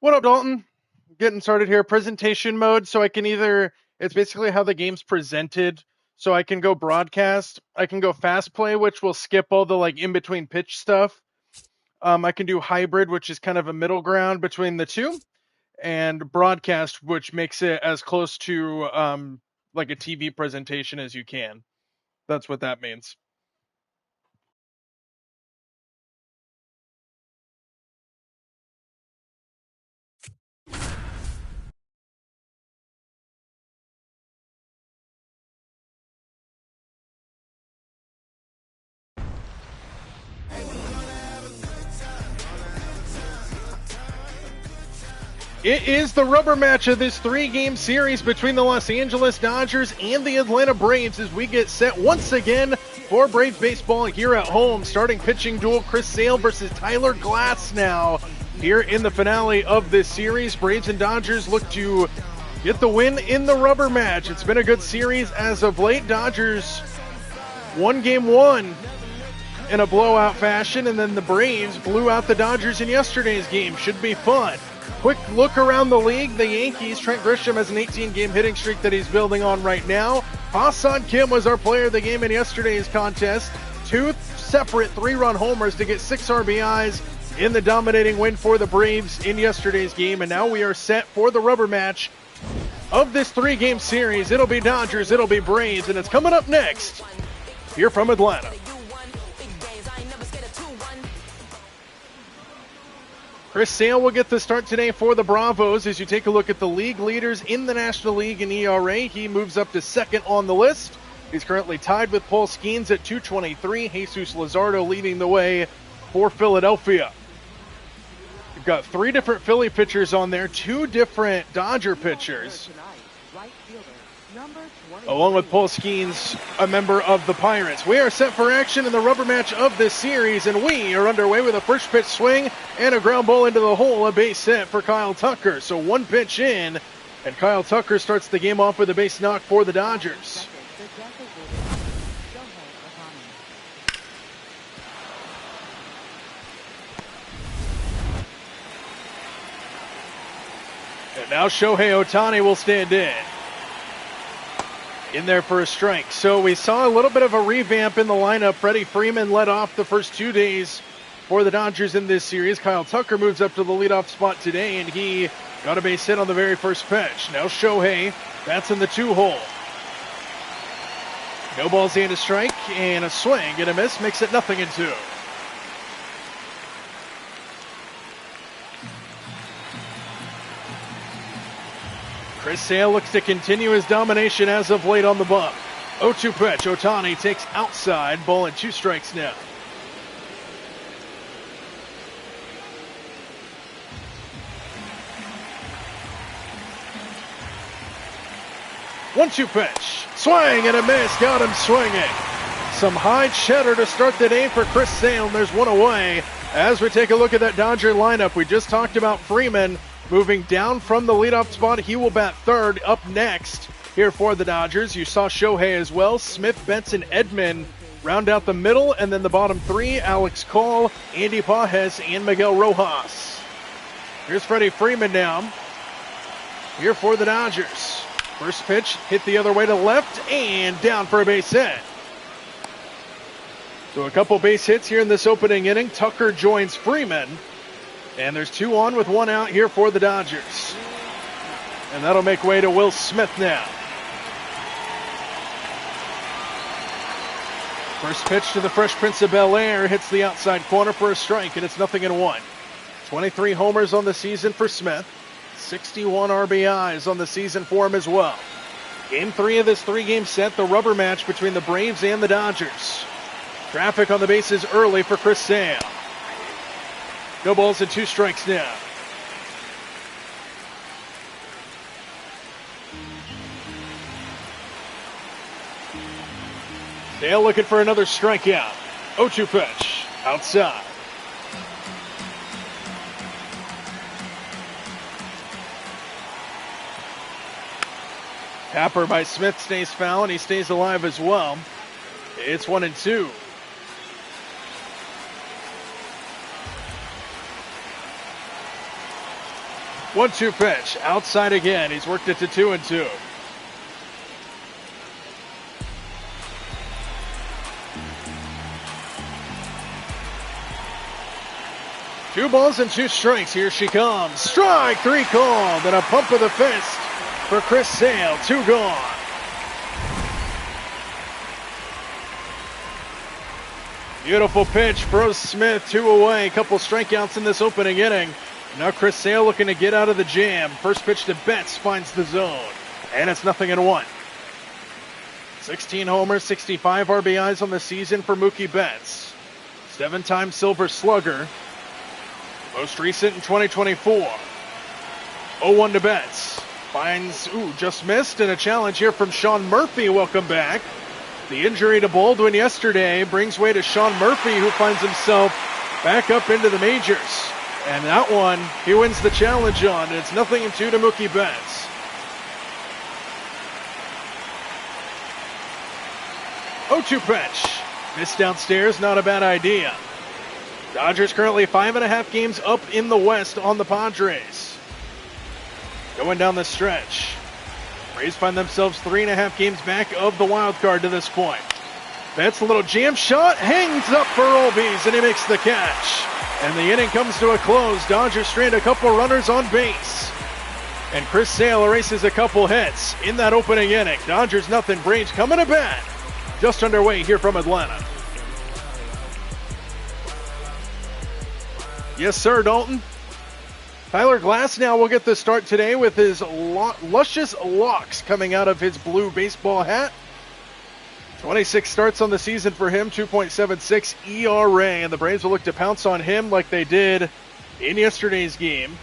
What up, Dalton? Getting started here. Presentation mode. So I can it's basically how the game's presented. So I can go broadcast. I can go fast play, which will skip all the in between pitch stuff. I can do hybrid, which is kind of a middle ground between the two, and broadcast, which makes it as close to like a TV presentation as you can. That's what that means. It is the rubber match of this three-game series between the Los Angeles Dodgers and the Atlanta Braves as we get set once again for Braves baseball here at home. Starting pitching duel, Chris Sale versus Tyler Glass now here in the finale of this series. Braves and Dodgers look to get the win in the rubber match. It's been a good series as of late. Dodgers won game one in a blowout fashion, and then the Braves blew out the Dodgers in yesterday's game. Should be fun. Quick look around the league. The Yankees, Trent Grisham has an 18-game hitting streak that he's building on right now. Ha-Seong Kim was our player of the game in yesterday's contest. Two separate three-run homers to get 6 RBIs in the dominating win for the Braves in yesterday's game. And now we are set for the rubber match of this three-game series. It'll be Dodgers, it'll be Braves, and it's coming up next here from Atlanta. Chris Sale will get the start today for the Bravos. As you take a look at the league leaders in the National League in ERA, he moves up to second on the list. He's currently tied with Paul Skeens at 223. Jesus Luzardo leading the way for Philadelphia. You've got 3 different Philly pitchers on there, 2 different Dodger pitchers, along with Paul Skeens, a member of the Pirates. We are set for action in the rubber match of this series, and we are underway with a first pitch swing and a ground ball into the hole, a base hit for Kyle Tucker. So one pitch in, and Kyle Tucker starts the game off with a base knock for the Dodgers. And now Shohei Ohtani will stand in there for a strike. So we saw a little bit of a revamp in the lineup. Freddie Freeman led off the first 2 days for the Dodgers in this series. Kyle Tucker moves up to the leadoff spot today, and he got a base hit on the very first pitch. Now Shohei, that's in the 2-hole. No balls and a strike, and a swing and a miss makes it 0-2. Chris Sale looks to continue his domination as of late on the bump. 0-2 pitch. Ohtani takes outside. Ball and 2 strikes now. One-two pitch. Swing and a miss. Got him swinging. Some high cheddar to start the day for Chris Sale. And there's one away. As we take a look at that Dodger lineup, we just talked about Freeman moving down from the leadoff spot. He will bat third. Up next here for the Dodgers, you saw Shohei as well. Smith, Benson, Edman round out the middle, and then the bottom 3, Alex Call, Andy Pages, and Miguel Rojas. Here's Freddie Freeman now here for the Dodgers. First pitch hit the other way to left and down for a base hit. So a couple base hits here in this opening inning. Tucker joins Freeman. And there's 2 on with 1 out here for the Dodgers. And that'll make way to Will Smith now. First pitch to the Fresh Prince of Bel-Air hits the outside corner for a strike, and it's 0-1. 23 homers on the season for Smith. 61 RBIs on the season for him as well. Game 3 of this 3-game set, the rubber match between the Braves and the Dodgers. Traffic on the bases early for Chris Sale. No balls and 2 strikes now. Sale looking for another strikeout. 0-2 pitch. Outside. Tapper by Smith stays foul, and he stays alive as well. It's 1-2. 1-2 pitch. Outside again. He's worked it to 2-2. Two balls and 2 strikes. Here she comes. Strike 3 called. And a pump of the fist for Chris Sale. 2 gone. Beautiful pitch. Bros Smith 2 away. Couple strikeouts in this opening inning. Now Chris Sale looking to get out of the jam. First pitch to Betts finds the zone. And it's 0-1. 16 homers, 65 RBIs on the season for Mookie Betts. 7-time Silver Slugger. Most recent in 2024. 0-1 to Betts. Finds, just missed, and a challenge here from Sean Murphy. Welcome back. The injury to Baldwin yesterday brings way to Sean Murphy, who finds himself back up into the majors. And that one, he wins the challenge on. And it's 0-2 to Mookie Betts. 0-2 pitch. Missed downstairs, not a bad idea. Dodgers currently 5.5 games up in the West on the Padres. Going down the stretch. Rays find themselves 3.5 games back of the wild card to this point. Betts, a little jam shot, hangs up for Olbies, and he makes the catch. And the inning comes to a close. Dodgers strand a couple runners on base. And Chris Sale erases a couple hits in that opening inning. Dodgers nothing. Braves coming to bat. Just underway here from Atlanta. Yes, sir, Dalton. Tyler Glasnow will get the start today with his luscious locks coming out of his blue baseball hat. 26 starts on the season for him, 2.76 ERA, and the Braves will look to pounce on him like they did in yesterday's game,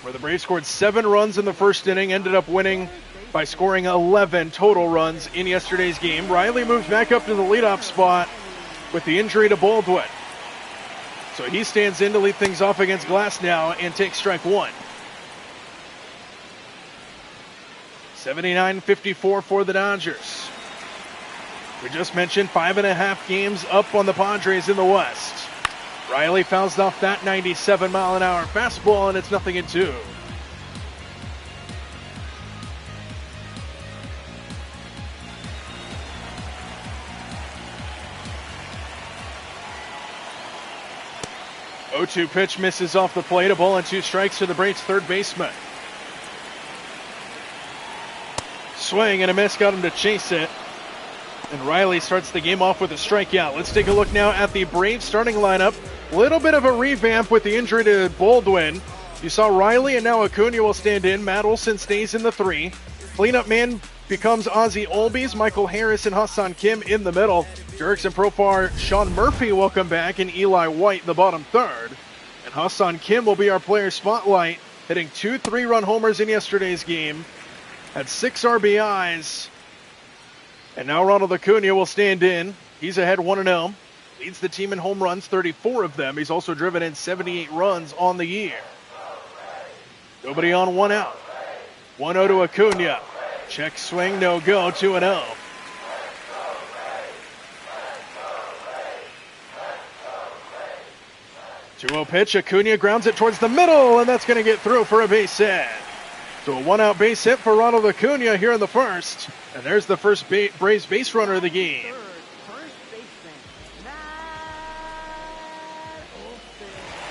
where the Braves scored 7 runs in the first inning, ended up winning by scoring 11 total runs in yesterday's game. Riley moves back up to the leadoff spot with the injury to Baldwin. So he stands in to lead things off against Glasnow and takes strike 1. 79-54 for the Dodgers. We just mentioned 5.5 games up on the Padres in the West. Riley fouls off that 97-mile-an-hour fastball, and it's 0-2. Oh, 0-2 pitch misses off the plate. A ball and 2 strikes to the Braves' third baseman. Swing and a miss got him to chase it. And Riley starts the game off with a strikeout. Let's take a look now at the Braves starting lineup. A little bit of a revamp with the injury to Baldwin. You saw Riley, and now Acuna will stand in. Matt Olson stays in the 3. Cleanup man becomes Ozzie Albies. Michael Harris and Hassan Kim in the middle. Jurickson Profar, Sean Murphy will come back, and Eli White the bottom third. And Hassan Kim will be our player spotlight, hitting 2 3-run homers in yesterday's game. Had 6 RBIs. And now Ronald Acuna will stand in. He's ahead 1-0. Leads the team in home runs, 34 of them. He's also driven in 78 runs on the year. Nobody on, 1 out. 1-0 to Acuna. Check swing, no go, 2-0. 2-0 pitch. Acuna grounds it towards the middle, and that's going to get through for a base hit. So a 1-out base hit for Ronald Acuna here in the first. And there's the first Braves base runner of the game.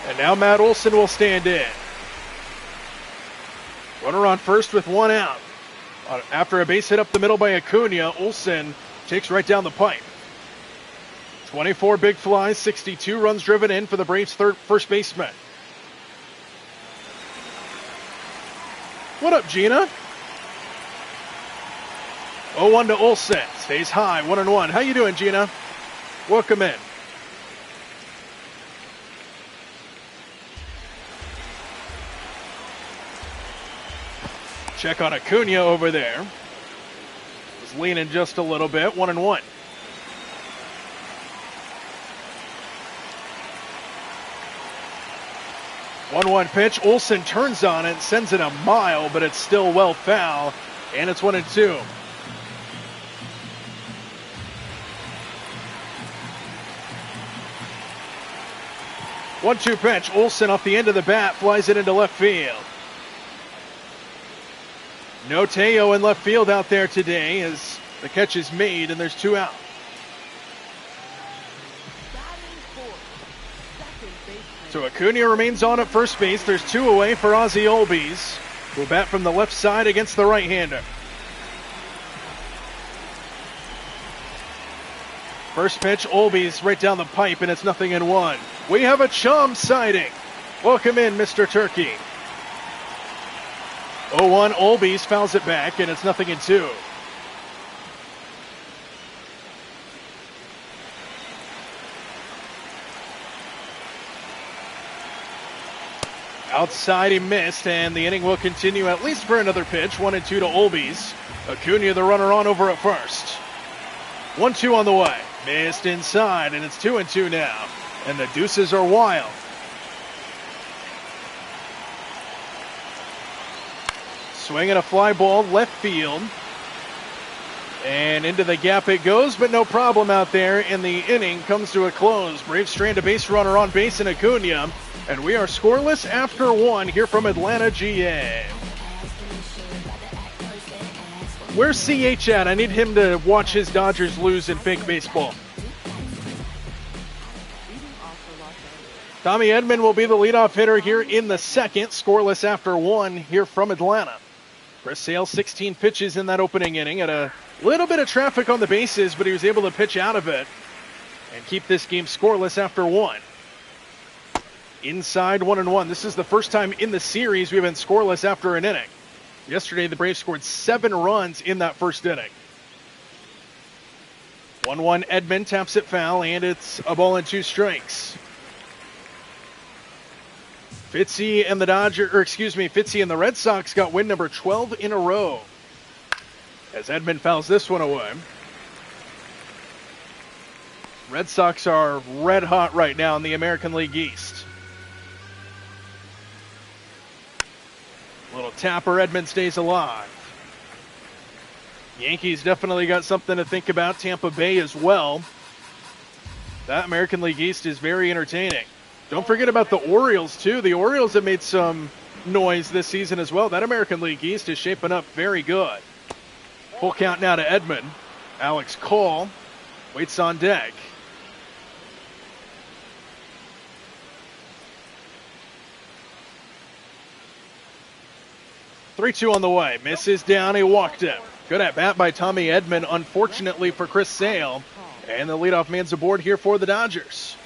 And now Matt Olson will stand in. Runner on first with 1 out. After a base hit up the middle by Acuna, Olson takes right down the pipe. 24 big flies, 62 runs driven in for the Braves' first baseman. What up, Gina? 0-1 to Olson. Stays high, 1-1. How you doing, Gina? Welcome in. Check on Acuna over there. Was leaning just a little bit, 1-1. 1-1 pitch. Olson turns on it, sends it a mile, but it's still well foul, and it's 1-2. 1-2 pitch. Olsen off the end of the bat, flies it into left field. No Teo in left field out there today as the catch is made and there's 2 out. So Acuna remains on at first base. There's 2 away for Ozzie Albies, who will bat from the left side against the right-hander. First pitch, Albies right down the pipe, and it's 0-1. We have a chum sighting. Welcome in, Mr. Turkey. 0-1, Albies fouls it back, and it's 0-2. Outside he missed, and the inning will continue at least for another pitch. 1-2 to Albies. Acuna the runner on over at first. 1-2 on the way. Missed inside, and it's 2-2 now. And the deuces are wild. Swinging a fly ball left field. And into the gap it goes, but no problem out there. And the inning comes to a close. Braves strand a base runner on base in Acuna. And we are scoreless after 1 here from Atlanta, GA. Where's CH at? I need him to watch his Dodgers lose in fake baseball. Tommy Edman will be the leadoff hitter here in the second. Scoreless after 1 here from Atlanta. Chris Sale, 16 pitches in that opening inning. Had a little bit of traffic on the bases, but he was able to pitch out of it and keep this game scoreless after 1. Inside 1-1. This is the first time in the series we've been scoreless after an inning. Yesterday, the Braves scored 7 runs in that first inning. 1-1, Edman taps it foul, and it's a ball and 2 strikes. Fitzy and the Red Sox got win number 12 in a row. As Edman fouls this one away. Red Sox are red hot right now in the American League East. Little tapper, Edman stays alive. Yankees definitely got something to think about. Tampa Bay as well. That American League East is very entertaining. Don't forget about the Orioles, too. The Orioles have made some noise this season as well. That American League East is shaping up very good. Full count now to Edman. Alex Cole waits on deck. "3-2 on the way. Misses down. He walked him. Good at bat by Tommy Edman, unfortunately for Chris Sale. And the leadoff man's aboard here for the Dodgers.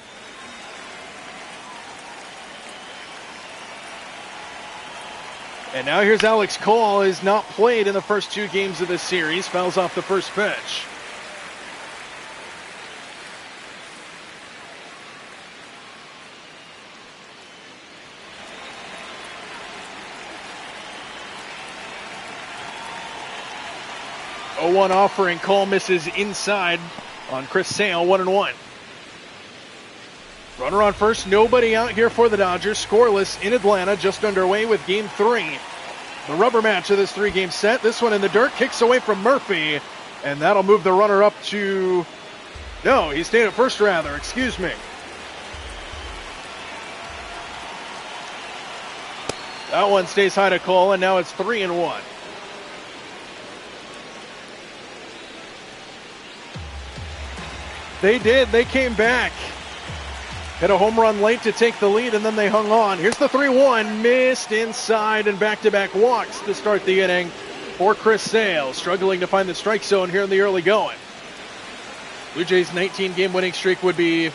And now here's Alex Cole, has not played in the first 2 games of this series. Fouls off the first pitch. Oh, 1 offering. Cole misses inside on Chris Sale. 1-1. Runner on first, nobody out here for the Dodgers. Scoreless in Atlanta, just underway with Game 3. The rubber match of this 3-game set. This one in the dirt, kicks away from Murphy. And that'll move the runner up to... No, he stayed at first rather, excuse me. That one stays high to Cole, and now it's 3-1. They did, they came back. Hit a home run late to take the lead, and then they hung on. Here's the 3-1, missed inside, and back-to-back walks to start the inning for Chris Sale, struggling to find the strike zone here in the early going. Blue Jays' 19-game winning streak would be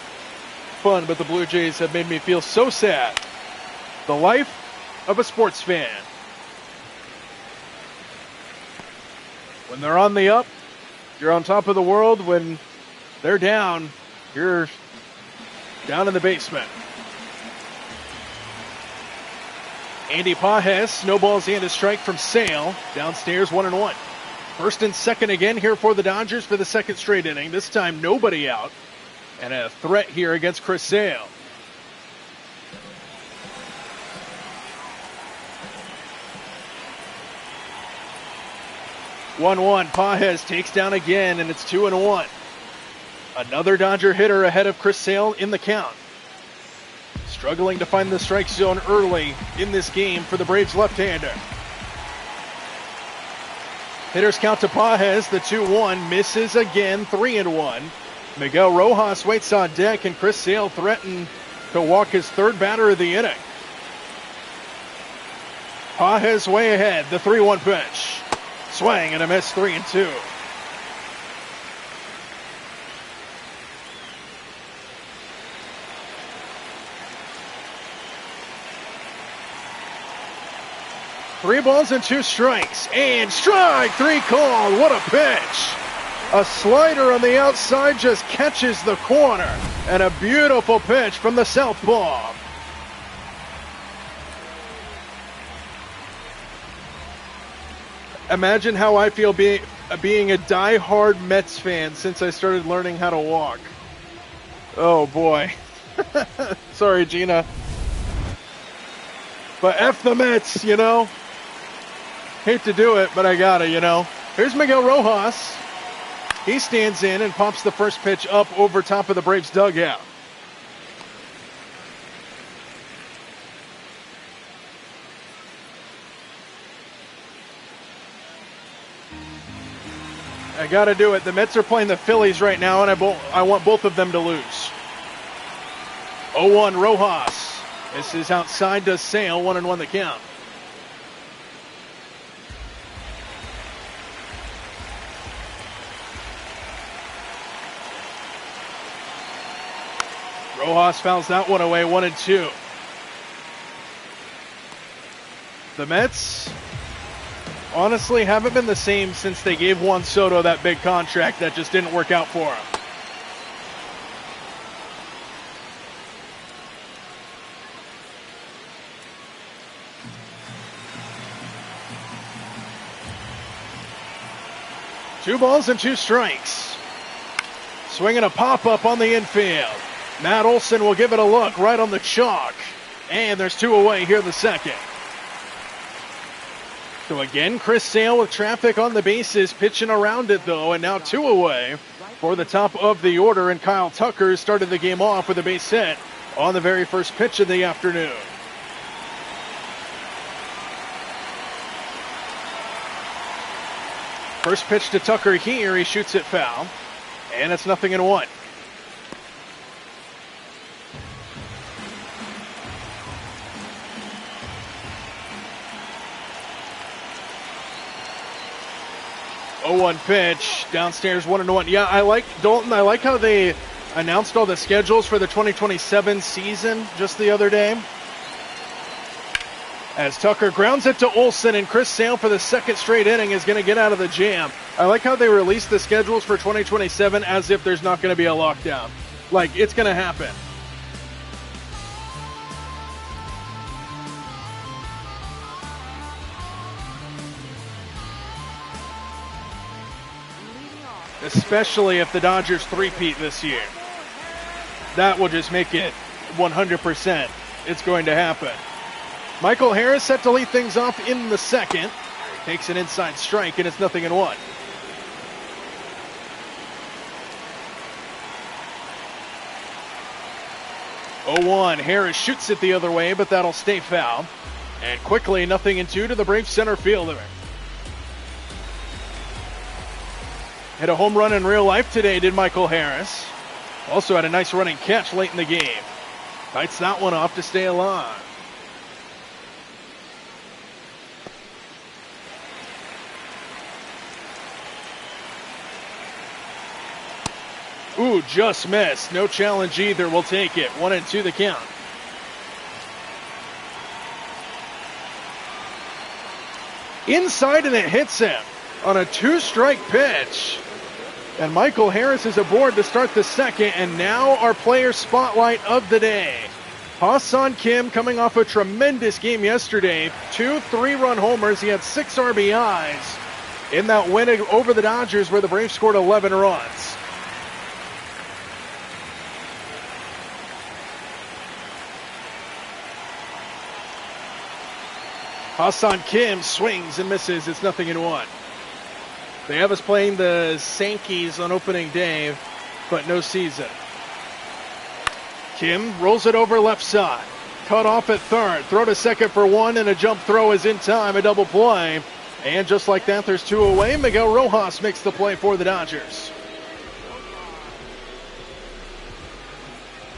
fun, but the Blue Jays have made me feel so sad. The life of a sports fan. When they're on the up, you're on top of the world. When they're down, you're down in the basement. Andy Pages snowballs and a strike from Sale. Downstairs, 1-1. First and second again here for the Dodgers for the second straight inning. This time nobody out. And a threat here against Chris Sale. "1-1. Pages takes down again, and it's 2-1. Another Dodger hitter ahead of Chris Sale in the count. struggling to find the strike zone early in this game for the Braves left-hander. Hitters count to Pages, the 2-1, misses again, 3-1. Miguel Rojas waits on deck, and Chris Sale threatened to walk his third batter of the inning. Pages way ahead, the 3-1 pitch. Swing and a miss, 3-2. Three balls and two strikes. And strike three called. What a pitch. A slider on the outside just catches the corner. And a beautiful pitch from the southpaw. Imagine how I feel being a die-hard Mets fan since I started learning how to walk. Oh boy. Sorry, Gina. But F the Mets, you know. Hate to do it, but I gotta, you know. Here's Miguel Rojas. He stands in and pops the first pitch up over top of the Braves dugout. I gotta do it. The Mets are playing the Phillies right now, and I want both of them to lose. 0-1 Rojas. This is outside to Sale, 1-1 the count. Rojas fouls that one away, 1-2. The Mets honestly haven't been the same since they gave Juan Soto that big contract that just didn't work out for him. Two balls and two strikes. Swinging a pop-up on the infield. Matt Olson will give it a look right on the chalk. And there's two away here in the second. So again, Chris Sale with traffic on the bases, pitching around it though, and now two away for the top of the order, and Kyle Tucker started the game off with a base hit on the very first pitch of the afternoon. First pitch to Tucker here, he shoots it foul, and it's 0-1. One pitch downstairs, 1-1. Yeah, I like Dalton. I like how they announced all the schedules for the 2027 season just the other day. As Tucker grounds it to Olson, and Chris Sale for the second straight inning is going to get out of the jam. I like how they released the schedules for 2027 as if there's not going to be a lockdown. Like, it's going to happen. Especially if the Dodgers three-peat this year. That will just make it 100%. It's going to happen. Michael Harris set to lead things off in the second. Takes an inside strike, and it's 0-1. Harris shoots it the other way, but that'll stay foul. And quickly, 0-2 to the Braves center fielder. Hit a home run in real life today, did Michael Harris. Also had a nice running catch late in the game. Bites that one off to stay alive. Ooh, just missed. No challenge either. We'll take it. 1-2 the count. Inside, and it hits him on a two-strike pitch. And Michael Harris is aboard to start the second, and now our player spotlight of the day. Ha-Seong Kim coming off a tremendous game yesterday. 2 3-run homers. He had 6 RBIs in that win over the Dodgers where the Braves scored 11 runs. Ha-Seong Kim swings and misses. It's 0-1. They have us playing the Yankees on opening day, but no season. Kim rolls it over left side. cut off at third. Throw to second for one, and a jump throw is in time, a double play. And just like that, there's two away. Miguel Rojas makes the play for the Dodgers.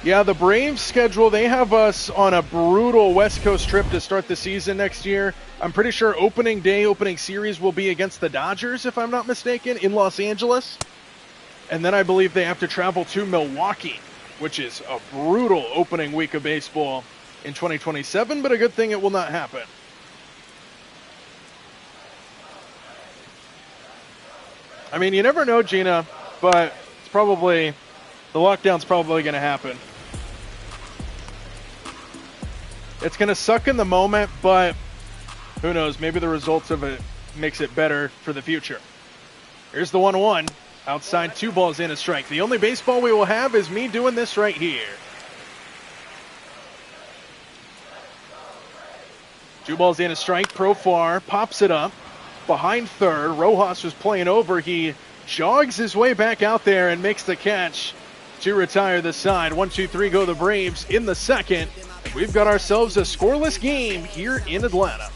Yeah, the Braves schedule, they have us on a brutal West Coast trip to start the season next year. I'm pretty sure opening day, opening series will be against the Dodgers, if I'm not mistaken, in Los Angeles. And then I believe they have to travel to Milwaukee, which is a brutal opening week of baseball in 2027, but a good thing it will not happen. I mean, you never know, Gina, but it's probably, the lockdown's probably going to happen. It's going to suck in the moment, but who knows? Maybe the results of it makes it better for the future. Here's the 1-1. Outside, 2 balls in a strike. The only baseball we will have is me doing this right here. 2 balls in a strike. Profar pops it up behind third. Rojas was playing over. He jogs his way back out there and makes the catch to retire the side. 1-2-3 go the Braves in the second. We've got ourselves a scoreless game here in Atlanta.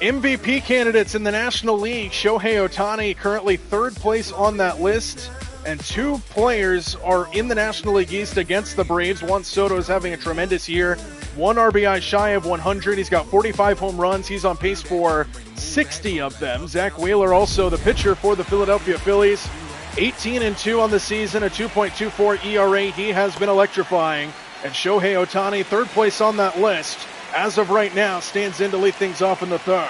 MVP candidates in the National League. Shohei Ohtani currently third place on that list. And 2 players are in the National League East against the Braves. Juan Soto is having a tremendous year. 1 RBI shy of 100. He's got 45 home runs. He's on pace for 60 of them. Zach Wheeler, also the pitcher for the Philadelphia Phillies. 18-2 on the season, a 2.24 ERA. He has been electrifying. And Shohei Ohtani, third place on that list, as of right now, stands in to lead things off in the third.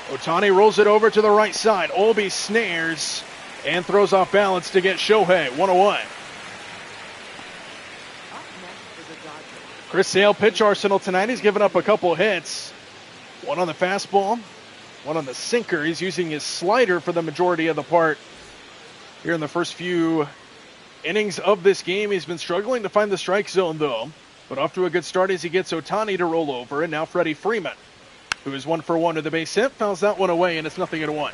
Ohtani rolls it over to the right side. Olby snares and throws off balance to get Shohei. 1-1. Chris Sale pitch arsenal tonight. He's given up a couple hits. 1 on the fastball, 1 on the sinker. He's using his slider for the majority of the part here in the first few innings of this game. He's been struggling to find the strike zone, though. But off to a good start as he gets Ohtani to roll over. And now Freddie Freeman, who is 1 for 1 to the base hit, fouls that one away, and it's 0-1.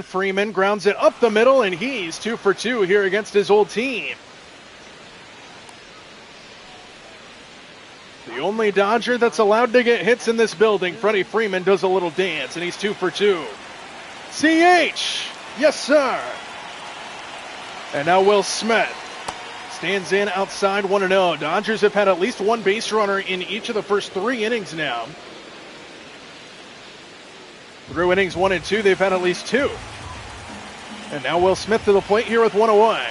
Freeman grounds it up the middle, and he's 2 for 2 here against his old team. The only Dodger that's allowed to get hits in this building, Freddie Freeman, does a little dance, and he's 2 for 2. CH! Yes, sir! And now Will Smith stands in outside 1-0. Dodgers have had at least 1 base runner in each of the first 3 innings now. Through innings 1 and 2, they've had at least 2. And now Will Smith to the plate here with 1 away.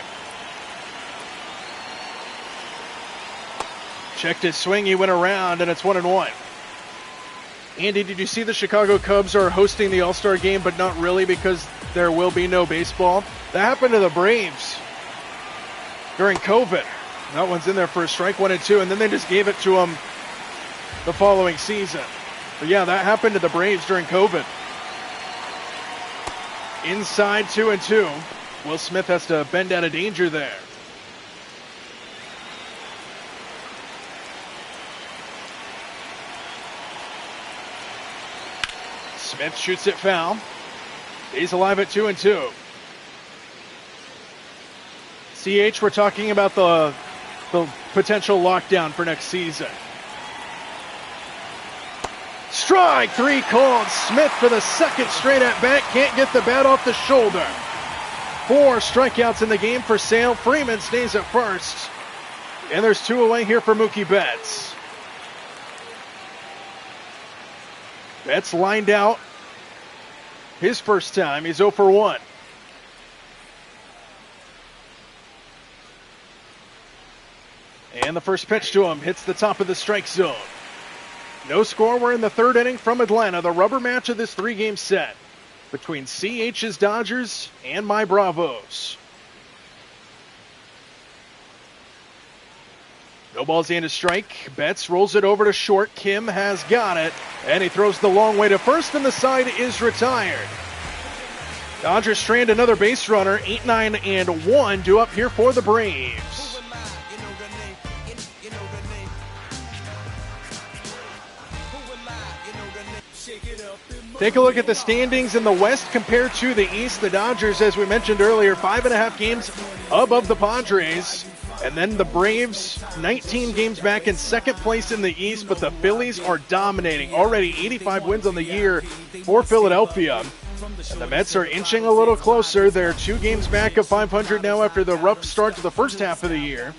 Checked his swing, he went around, and it's 1-1. Andy, did you see the Chicago Cubs are hosting the All-Star game, but not really because there will be no baseball? That happened to the Braves during COVID. That one's in there for a strike, 1 and 2, and then they just gave it to them the following season. But yeah, that happened to the Braves during COVID. Inside 2-2. Will Smith has to bend out of danger there. Smith shoots it foul. He's alive at 2-2. CH, we're talking about the potential lockdown for next season. Strike 3 called. Smith for the second straight at bat. Can't get the bat off the shoulder. 4 strikeouts in the game for Sale. Freeman stays at first. And there's 2 away here for Mookie Betts. Betts lined out his first time. He's 0 for 1. And the first pitch to him hits the top of the strike zone. No score. We're in the third inning from Atlanta. The rubber match of this 3-game set between CH's Dodgers and my Bravos. No balls in a strike. Betts rolls it over to short. Kim has got it. And he throws the long way to first, and the side is retired. Dodgers strand another base runner. 8-9-1 due up here for the Braves. Take a look at the standings in the West compared to the East. The Dodgers, as we mentioned earlier, 5.5 games above the Padres. And then the Braves, 19 games back in second place in the East, but the Phillies are dominating. Already 85 wins on the year for Philadelphia. And the Mets are inching a little closer. They're 2 games back of 500 now after the rough start to the first half of the year.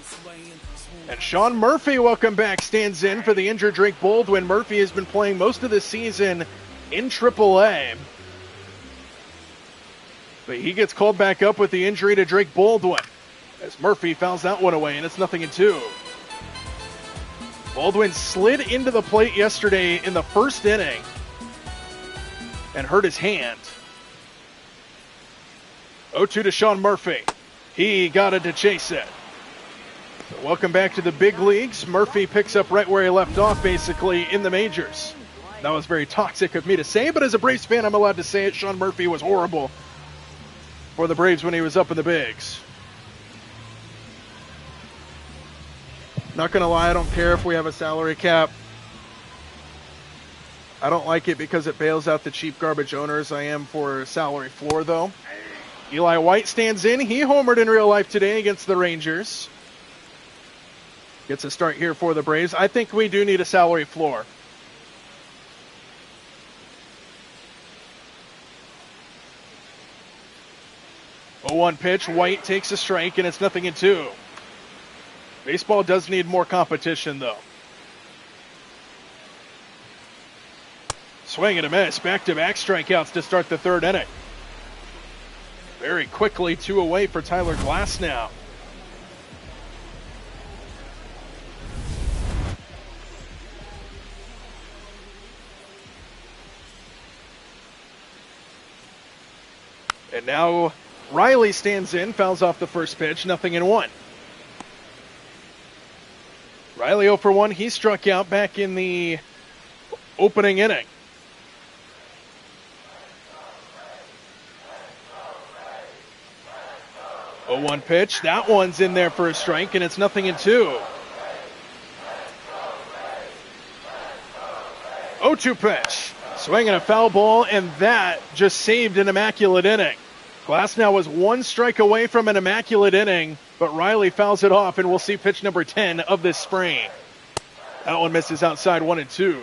And Sean Murphy, welcome back, stands in for the injured Drake Baldwin. Murphy has been playing most of the season in AAA. But he gets called back up with the injury to Drake Baldwin, as Murphy fouls that one away, and it's 0-2. Baldwin slid into the plate yesterday in the first inning and hurt his hand. 0-2 to Sean Murphy. He got it to chase it. So welcome back to the big leagues. Murphy picks up right where he left off, basically, in the majors. That was very toxic of me to say, but as a Braves fan, I'm allowed to say it. Sean Murphy was horrible for the Braves when he was up in the bigs. Not going to lie, I don't care if we have a salary cap. I don't like it because it bails out the cheap garbage owners. I am for salary floor, though. Eli White stands in. He homered in real life today against the Rangers. Gets a start here for the Braves. I think we do need a salary floor. A 0-1 pitch. White takes a strike, and it's 0-2. Baseball does need more competition, though. Swing and a miss. Back-to-back strikeouts to start the third inning. Very quickly, 2 away for Tyler Glasnow. And now Riley stands in, fouls off the first pitch, 0-1. Riley 0 for 1. He struck out back in the opening inning. Oh, 1 pitch. That one's in there for a strike, and it's 0-2. 0-2 pitch. Swinging a foul ball, and that just saved an immaculate inning. Glasnow was 1 strike away from an immaculate inning, but Riley fouls it off, and we'll see pitch number 10 of this spring. That one misses outside 1-2.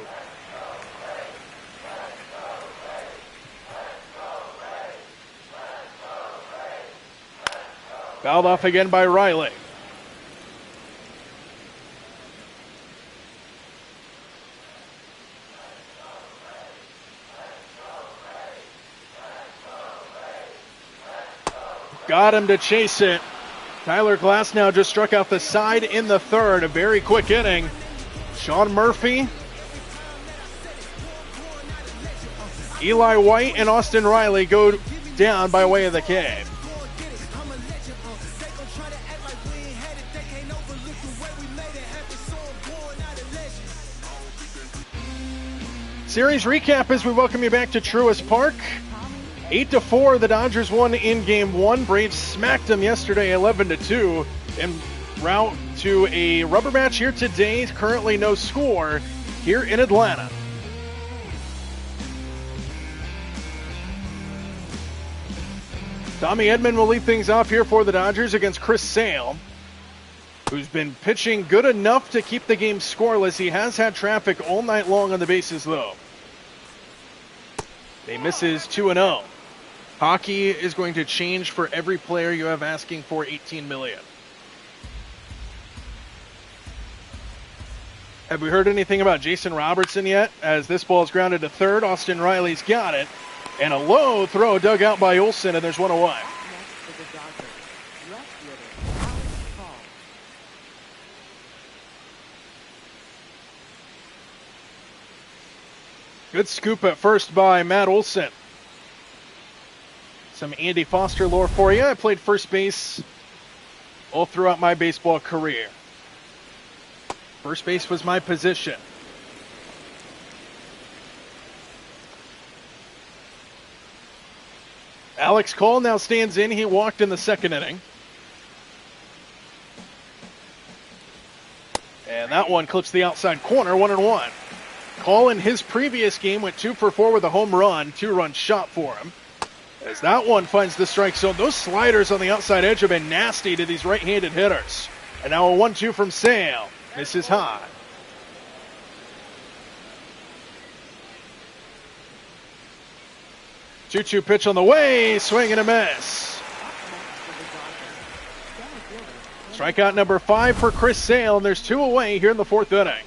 Fouled off again by Riley. Got him to chase it. Tyler Glasnow just struck out the side in the third. A very quick inning. Sean Murphy, Eli White, and Austin Riley go down by way of the cave. Series recap as we welcome you back to Truist Park. 8-4, the Dodgers won in Game 1. Braves smacked them yesterday 11-2 en route to a rubber match here today. Currently no score here in Atlanta. Tommy Edman will lead things off here for the Dodgers against Chris Sale, who's been pitching good enough to keep the game scoreless. He has had traffic all night long on the bases, though. He misses 2-0. Hockey is going to change for every player you have asking for $18 million. Have we heard anything about Jason Robertson yet? As this ball is grounded to third, Austin Riley's got it. And a low throw dug out by Olsen, and there's one away. Good scoop at first by Matt Olsen. Some Andy Foster lore for you. I played first base all throughout my baseball career. First base was my position. Alex Cole now stands in. He walked in the second inning. And that one clips the outside corner, 1-1. Call in his previous game went 2 for 4 with a home run, 2-run shot for him. As that one finds the strike zone, those sliders on the outside edge have been nasty to these right-handed hitters. And now a 1-2 from Sale. Misses high. Two-two pitch on the way, swing and a miss. Strikeout number 5 for Chris Sale, and there's 2 away here in the 4th inning.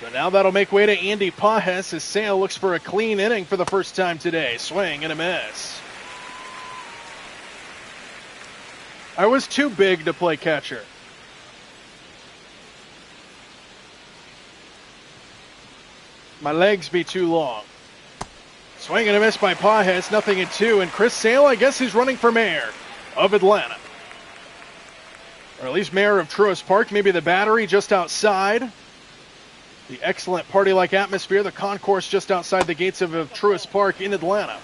So now that'll make way to Andy Pajes as Sale looks for a clean inning for the first time today. Swing and a miss. I was too big to play catcher. My legs be too long. Swing and a miss by Pajes, 0-2, and Chris Sale, I guess he's running for mayor of Atlanta. Or at least mayor of Truist Park, maybe the Battery just outside. The excellent party-like atmosphere, the concourse just outside the gates of Truist Park in Atlanta.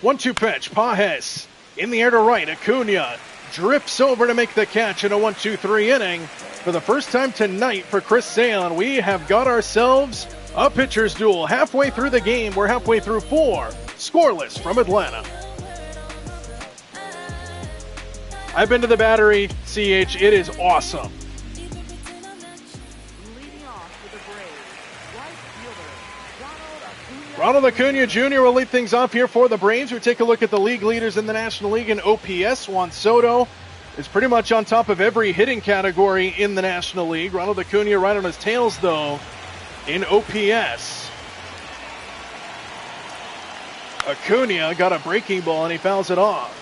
One-two pitch, Pajes in the air to right, Acuna drifts over to make the catch in a 1-2-3 inning for the first time tonight for Chris Sale, and we have got ourselves a pitcher's duel. Halfway through the game, we're halfway through 4, scoreless from Atlanta. I've been to the Battery, CH. It is awesome. Ronald Acuna Jr. will lead things off here for the Braves. We take a look at the league leaders in the National League in OPS. Juan Soto is pretty much on top of every hitting category in the National League. Ronald Acuna right on his tails, though, in OPS. Acuna got a breaking ball, and he fouls it off.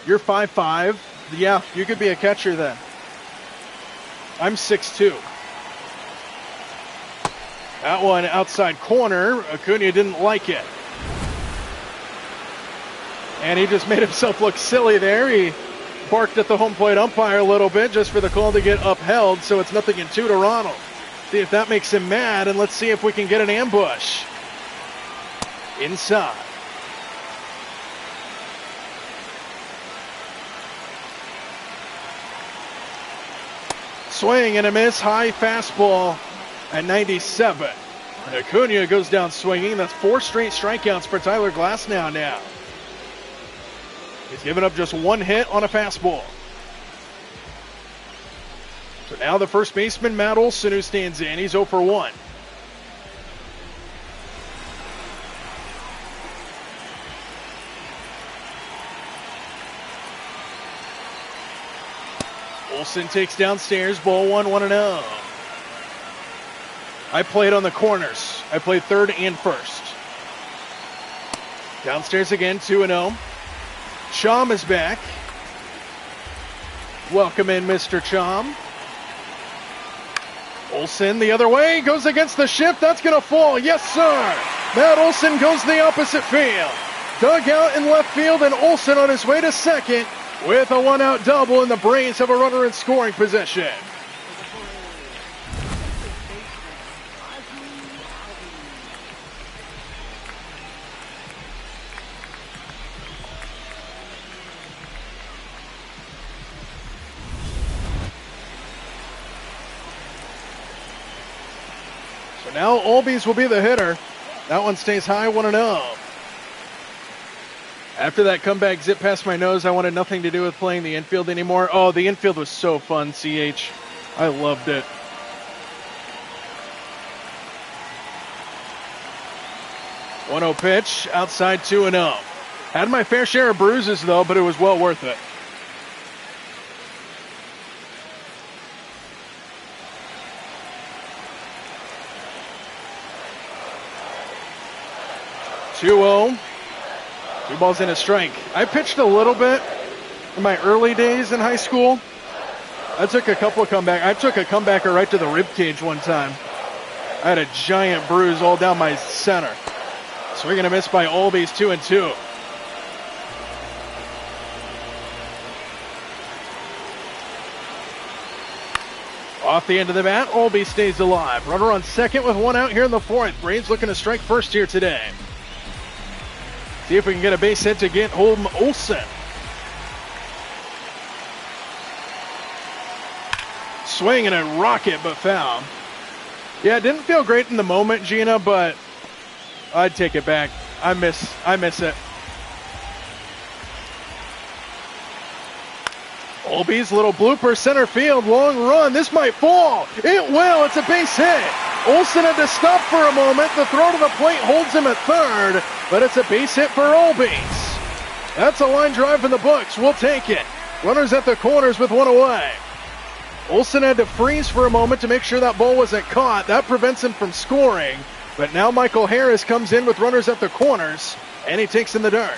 You're 5'5". Yeah, you could be a catcher then. I'm 6'2". That one outside corner. Acuna didn't like it. And he just made himself look silly there. He barked at the home plate umpire a little bit just for the call to get upheld, so it's 0-2 to Ronald. See if that makes him mad, and let's see if we can get an ambush. Inside. Swing and a miss, high fastball at 97. And Acuna goes down swinging. That's 4 straight strikeouts for Tyler Glasnow now. He's given up just 1 hit on a fastball. So now the first baseman, Matt Olson, who stands in. He's 0 for 1. Olson takes downstairs, ball 1, 1-0. I played on the corners. I played third and first. Downstairs again, 2-0. Chom is back. Welcome in, Mr. Chom. Olson the other way, goes against the shift. That's going to fall. Yes, sir. Matt Olson goes the opposite field. Dug out in left field, and Olson on his way to second with a 1-out double, and the Braves have a runner in scoring position. So now Olbies will be the hitter. That one stays high, 1-0. After that comeback zip past my nose, I wanted nothing to do with playing the infield anymore. Oh, the infield was so fun, CH. I loved it. One-0 pitch, outside 2-0. Had my fair share of bruises, though, but it was well worth it. Two-0. 2 balls and a strike. I pitched a little bit in my early days in high school. I took a comebacker right to the rib cage one time. I had a giant bruise all down my center. Swing and a miss by Olbies, 2-2. Off the end of the bat, Olby stays alive. Runner on second with one out here in the fourth. Braves looking to strike first here today. See if we can get a base hit to get home Olsen. Swing and a rocket, but foul. Yeah, it didn't feel great in the moment, Gina, but I'd take it back. I miss it. Olby's little blooper, center field, long run. This might fall. It will. It's a base hit. Olsen had to stop for a moment. The throw to the plate holds him at third, but it's a base hit for Olby's. That's a line drive in the books. We'll take it. Runners at the corners with one away. Olsen had to freeze for a moment to make sure that ball wasn't caught. That prevents him from scoring. But now Michael Harris comes in with runners at the corners, and he takes in the dirt.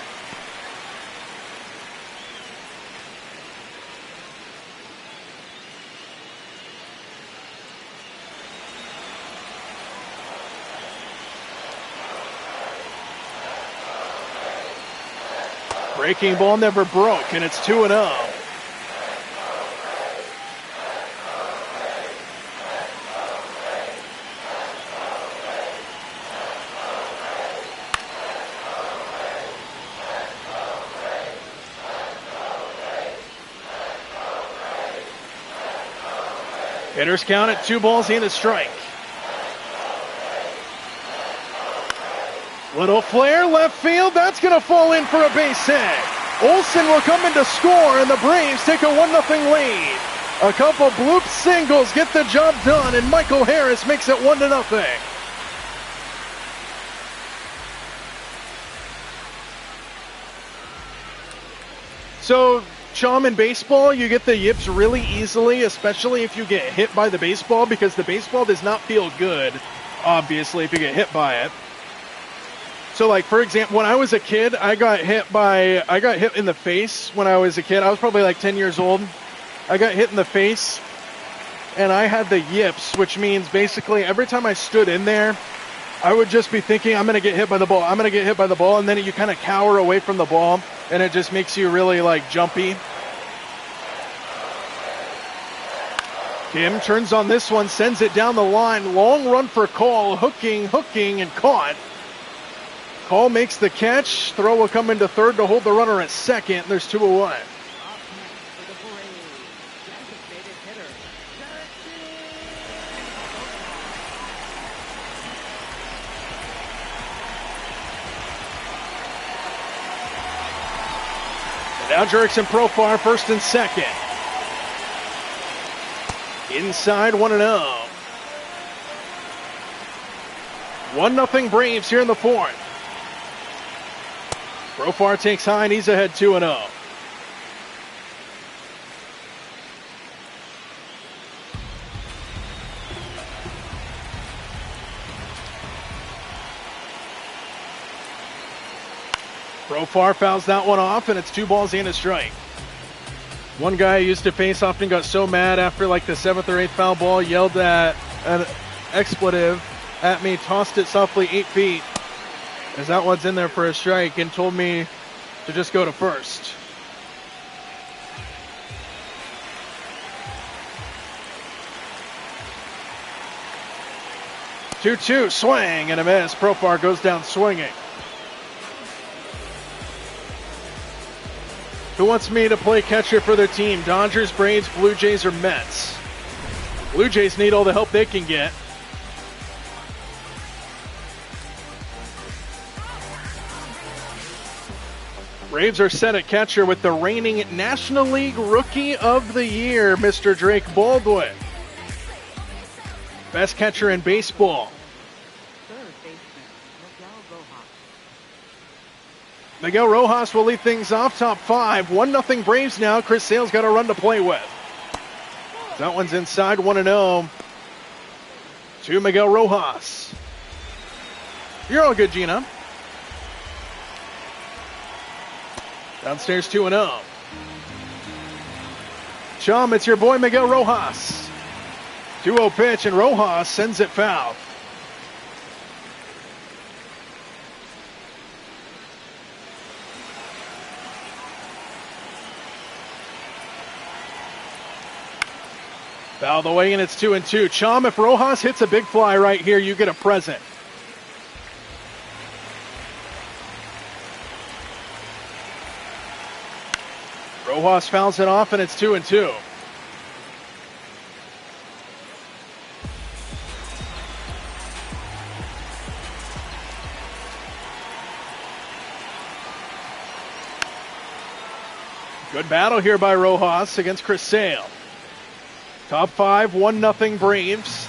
Breaking ball never broke, and it's 2-0. Hitters count at 2 balls and a strike. Little flare, left field. That's going to fall in for a base hit. Olsen will come in to score, and the Braves take a 1-0 lead. A couple bloop singles get the job done, and Michael Harris makes it 1-0. So, Chum, in baseball, you get the yips really easily, especially if you get hit by the baseball, because the baseball does not feel good, obviously, if you get hit by it. So, like, for example, when I was a kid, I got hit in the face when I was a kid. I was probably like 10 years old. I got hit in the face, and I had the yips, which means basically every time I stood in there, I would just be thinking, I'm going to get hit by the ball. I'm going to get hit by the ball, and then you kind of cower away from the ball, and it just makes you really, like, jumpy. Kim turns on this one, sends it down the line. Long run for Call, hooking, and caught. Call makes the catch. Throw will come into third to hold the runner at second. There's 2 away. Now Jerks and Profar first and second. Inside 1-0. 1-0 Braves here in the fourth. Profar takes high, and he's ahead 2-0. Profar fouls that one off, and it's 2 balls and a strike. One guy I used to face often got so mad after like the 7th or 8th foul ball, yelled at an expletive at me, tossed it softly 8 feet, as that one's in there for a strike, and told me to just go to first. Two-two, swing and a miss. Profar goes down swinging. Who wants me to play catcher for their team? Dodgers, Braves, Blue Jays, or Mets? Blue Jays need all the help they can get. Braves are set at catcher with the reigning National League Rookie of the Year, Mr. Drake Baldwin. Best catcher in baseball. Miguel Rojas will lead things off, top 5. 1-0 Braves now. Chris Sale's got a run to play with. That one's inside, 1-0 to Miguel Rojas. You're all good, Gina. Downstairs 2-0. Chum, it's your boy Miguel Rojas. 2-0 pitch, and Rojas sends it foul. Foul the way, and it's 2-2. Chum, if Rojas hits a big fly right here, you get a present. Rojas fouls it off, and it's 2-2. Good battle here by Rojas against Chris Sale. Top five, 1-0 Braves.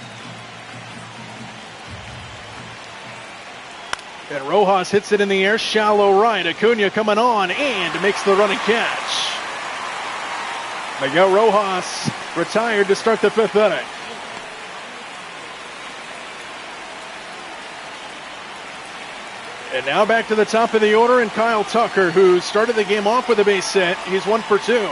And Rojas hits it in the air, shallow right. Acuna coming on and makes the running catch. Miguel Rojas retired to start the fifth inning. And now back to the top of the order, and Kyle Tucker, who started the game off with a base hit. He's 1 for 2.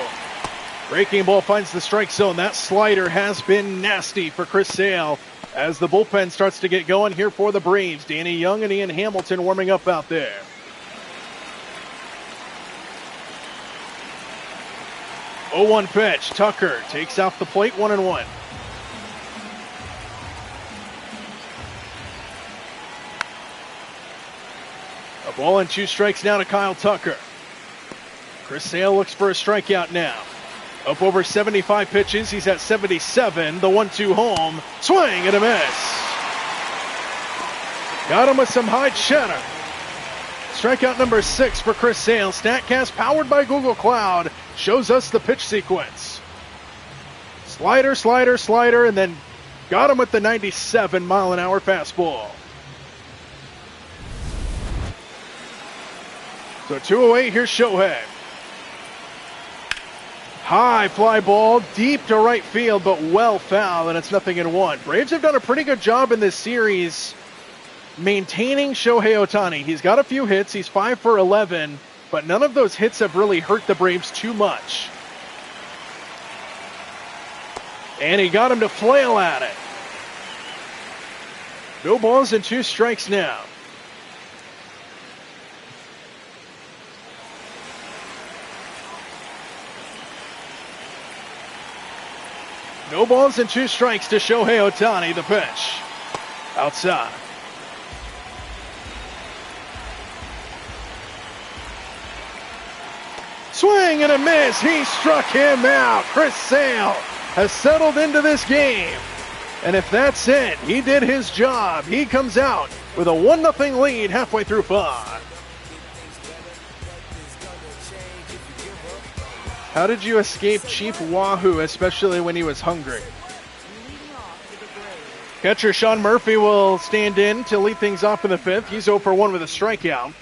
Breaking ball finds the strike zone. That slider has been nasty for Chris Sale as the bullpen starts to get going here for the Braves. Danny Young and Ian Hamilton warming up out there. Oh, 0-1 pitch. Tucker takes off the plate, 1-1. A ball and 2 strikes now to Kyle Tucker. Chris Sale looks for a strikeout now. Up over 75 pitches. He's at 77. The 1-2 home. Swing and a miss. Got him with some high cheddar. Strikeout number 6 for Chris Sale. StatCast powered by Google Cloud shows us the pitch sequence. Slider, slider, slider, and then got him with the 97-mile-an-hour fastball. So 2 away, here's Shohei. High fly ball, deep to right field, but well foul, and it's 0-1. Braves have done a pretty good job in this series maintaining Shohei Ohtani. He's got a few hits. He's 5 for 11, but none of those hits have really hurt the Braves too much. And he got him to flail at it. No balls and 2 strikes now. No balls and 2 strikes to Shohei Ohtani. The pitch. Outside. Swing and a miss. He struck him out. Chris Sale has settled into this game. And if that's it, he did his job. He comes out with a 1-0 lead halfway through 5. How did you escape Chief Wahoo, especially when he was hungry? Catcher Sean Murphy will stand in to lead things off in the 5th. He's 0 for 1 with a strikeout.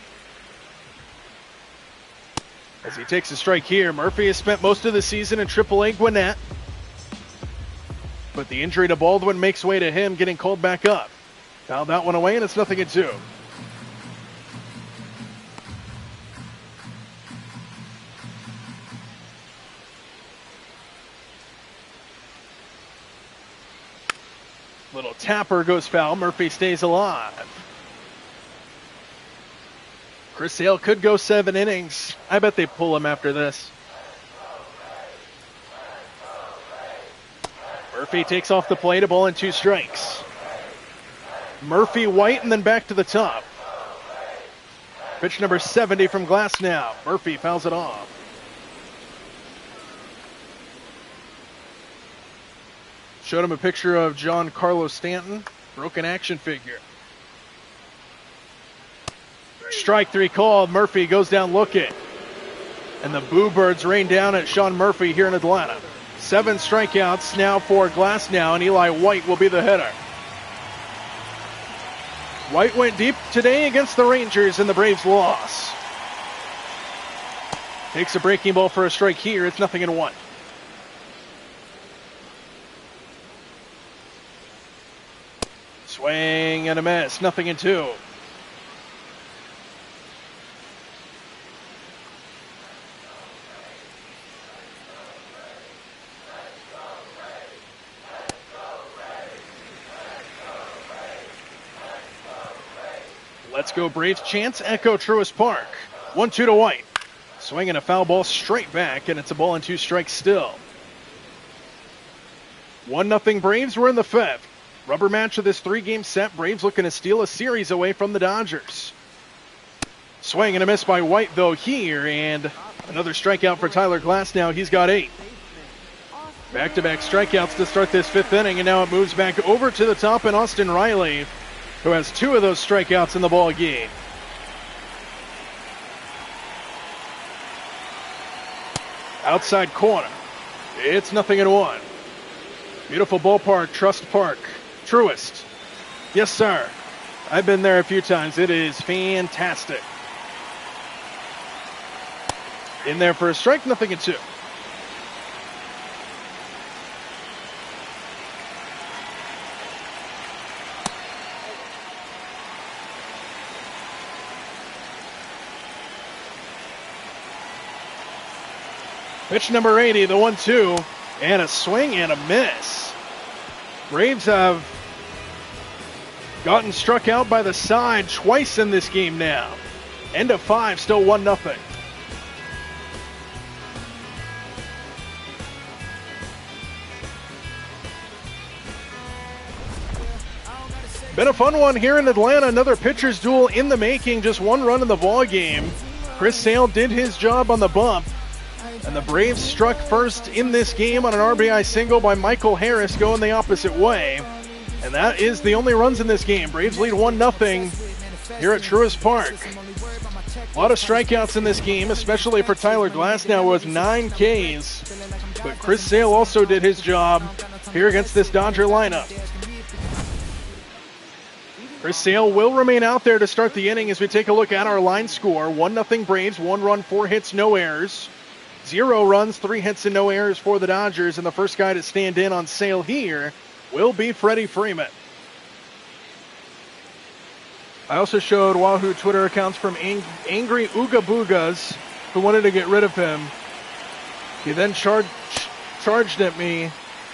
As he takes a strike here, Murphy has spent most of the season in AAA Gwinnett. But the injury to Baldwin makes way to him getting called back up. Fouled that one away, and it's 0-2. Little tapper goes foul. Murphy stays alive. Chris Sale could go 7 innings. I bet they pull him after this. Murphy takes off the plate, a ball and 2 strikes. Murphy, White, and then back to the top. Pitch number 70 from Glass now. Murphy fouls it off. Showed him a picture of John Carlos Stanton, broken action figure. Strike 3 called. Murphy goes down looking. And the Boo Birds rain down at Sean Murphy here in Atlanta. 7 strikeouts now for Glass now, and Eli White will be the hitter. White went deep today against the Rangers in the Braves loss. Takes a breaking ball for a strike here. It's 0-1. Swing and a miss. 0-2. Let's go Braves chants echo Truist Park. 1-2 to White. Swinging a foul ball straight back, and it's a ball and 2 strikes still. 1-0 Braves. We're in the fifth. Rubber match of this three-game set. Braves looking to steal a series away from the Dodgers. Swing and a miss by White, though, here, and another strikeout for Tyler Glasnow. He's got 8. Back-to-back strikeouts to start this fifth inning, and now it moves back over to the top in Austin Riley, who has 2 of those strikeouts in the ball game. Outside corner. It's 0-1. Beautiful ballpark, Trust Park. Truist. Yes, sir. I've been there a few times. It is fantastic. In there for a strike, 0-2. Pitch number 80, the 1-2, and a swing and a miss. Braves have gotten struck out by the side twice in this game now. End of 5, still 1-0. Been a fun one here in Atlanta. Another pitcher's duel in the making. Just 1 run in the ball game. Chris Sale did his job on the bump. And the Braves struck first in this game on an RBI single by Michael Harris going the opposite way. And that is the only runs in this game. Braves lead 1-0 here at Truist Park. A lot of strikeouts in this game, especially for Tyler Glasnow with 9 Ks. But Chris Sale also did his job here against this Dodger lineup. Chris Sale will remain out there to start the inning as we take a look at our line score. 1-0 Braves, 1 run, 4 hits, no errors. 0 runs, 3 hits, and no errors for the Dodgers. And the first guy to stand in on Sale here will be Freddie Freeman. I also showed Wahoo Twitter accounts from Angry Ooga Boogas, who wanted to get rid of him. He then charged at me,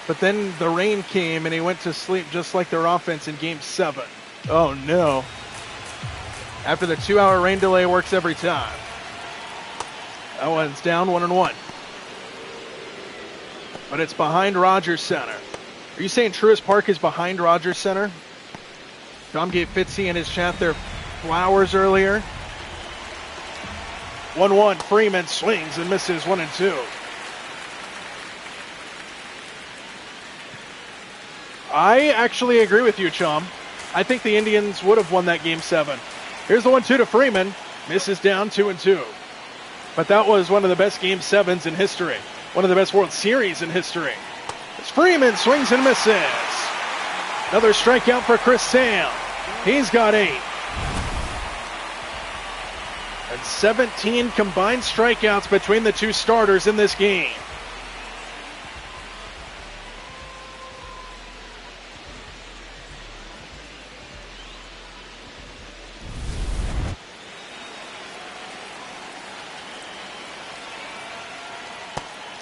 but then the rain came and he went to sleep just like their offense in Game 7. Oh no. After the 2-hour rain delay works every time. That one's down 1-1. But it's behind Rogers Center. Are you saying Truist Park is behind Rogers Center? Tom gave Fitzy in his chat their flowers earlier. 1-1. Freeman swings and misses 1-2. I actually agree with you, Chum. I think the Indians would have won that Game 7. Here's the 1-2 to Freeman. Misses down 2-2. But that was one of the best Game 7s in history. One of the best World Series in history. As Freeman swings and misses. Another strikeout for Chris Sale. He's got 8. And 17 combined strikeouts between the two starters in this game.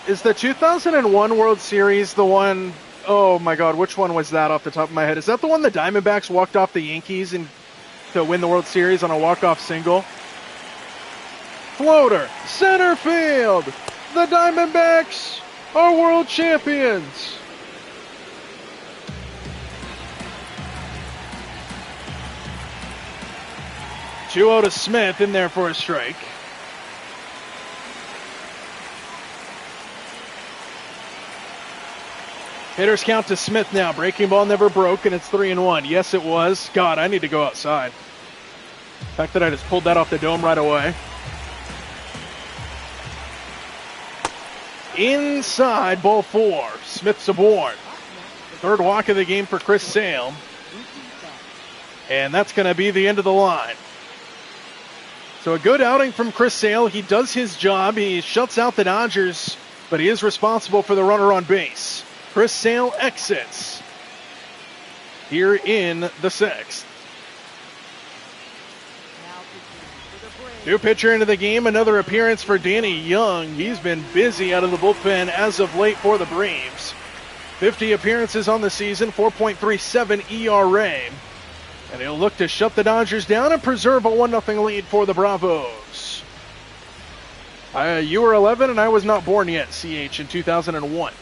Is the 2001 World Series the one, oh my God, which one was that off the top of my head? Is that the one the Diamondbacks walked off the Yankees to win the World Series on a walk-off single? Floater, center field. The Diamondbacks are world champions. Two-0 to Smith in there for a strike. Hitters count to Smith now. Breaking ball never broke, and it's 3-1. Yes, it was. God, I need to go outside. The fact that I just pulled that off the dome right away. Inside, ball 4. Smith's aboard. Third walk of the game for Chris Sale. And that's going to be the end of the line. So a good outing from Chris Sale. He does his job. He shuts out the Dodgers, but he is responsible for the runner on base. Chris Sale exits here in the 6th. New pitcher into the game, another appearance for Danny Young. He's been busy out of the bullpen as of late for the Braves. 50 appearances on the season, 4.37 ERA. And he'll look to shut the Dodgers down and preserve a 1-0 lead for the Bravos. You were 11 and I was not born yet, CH, in 2001.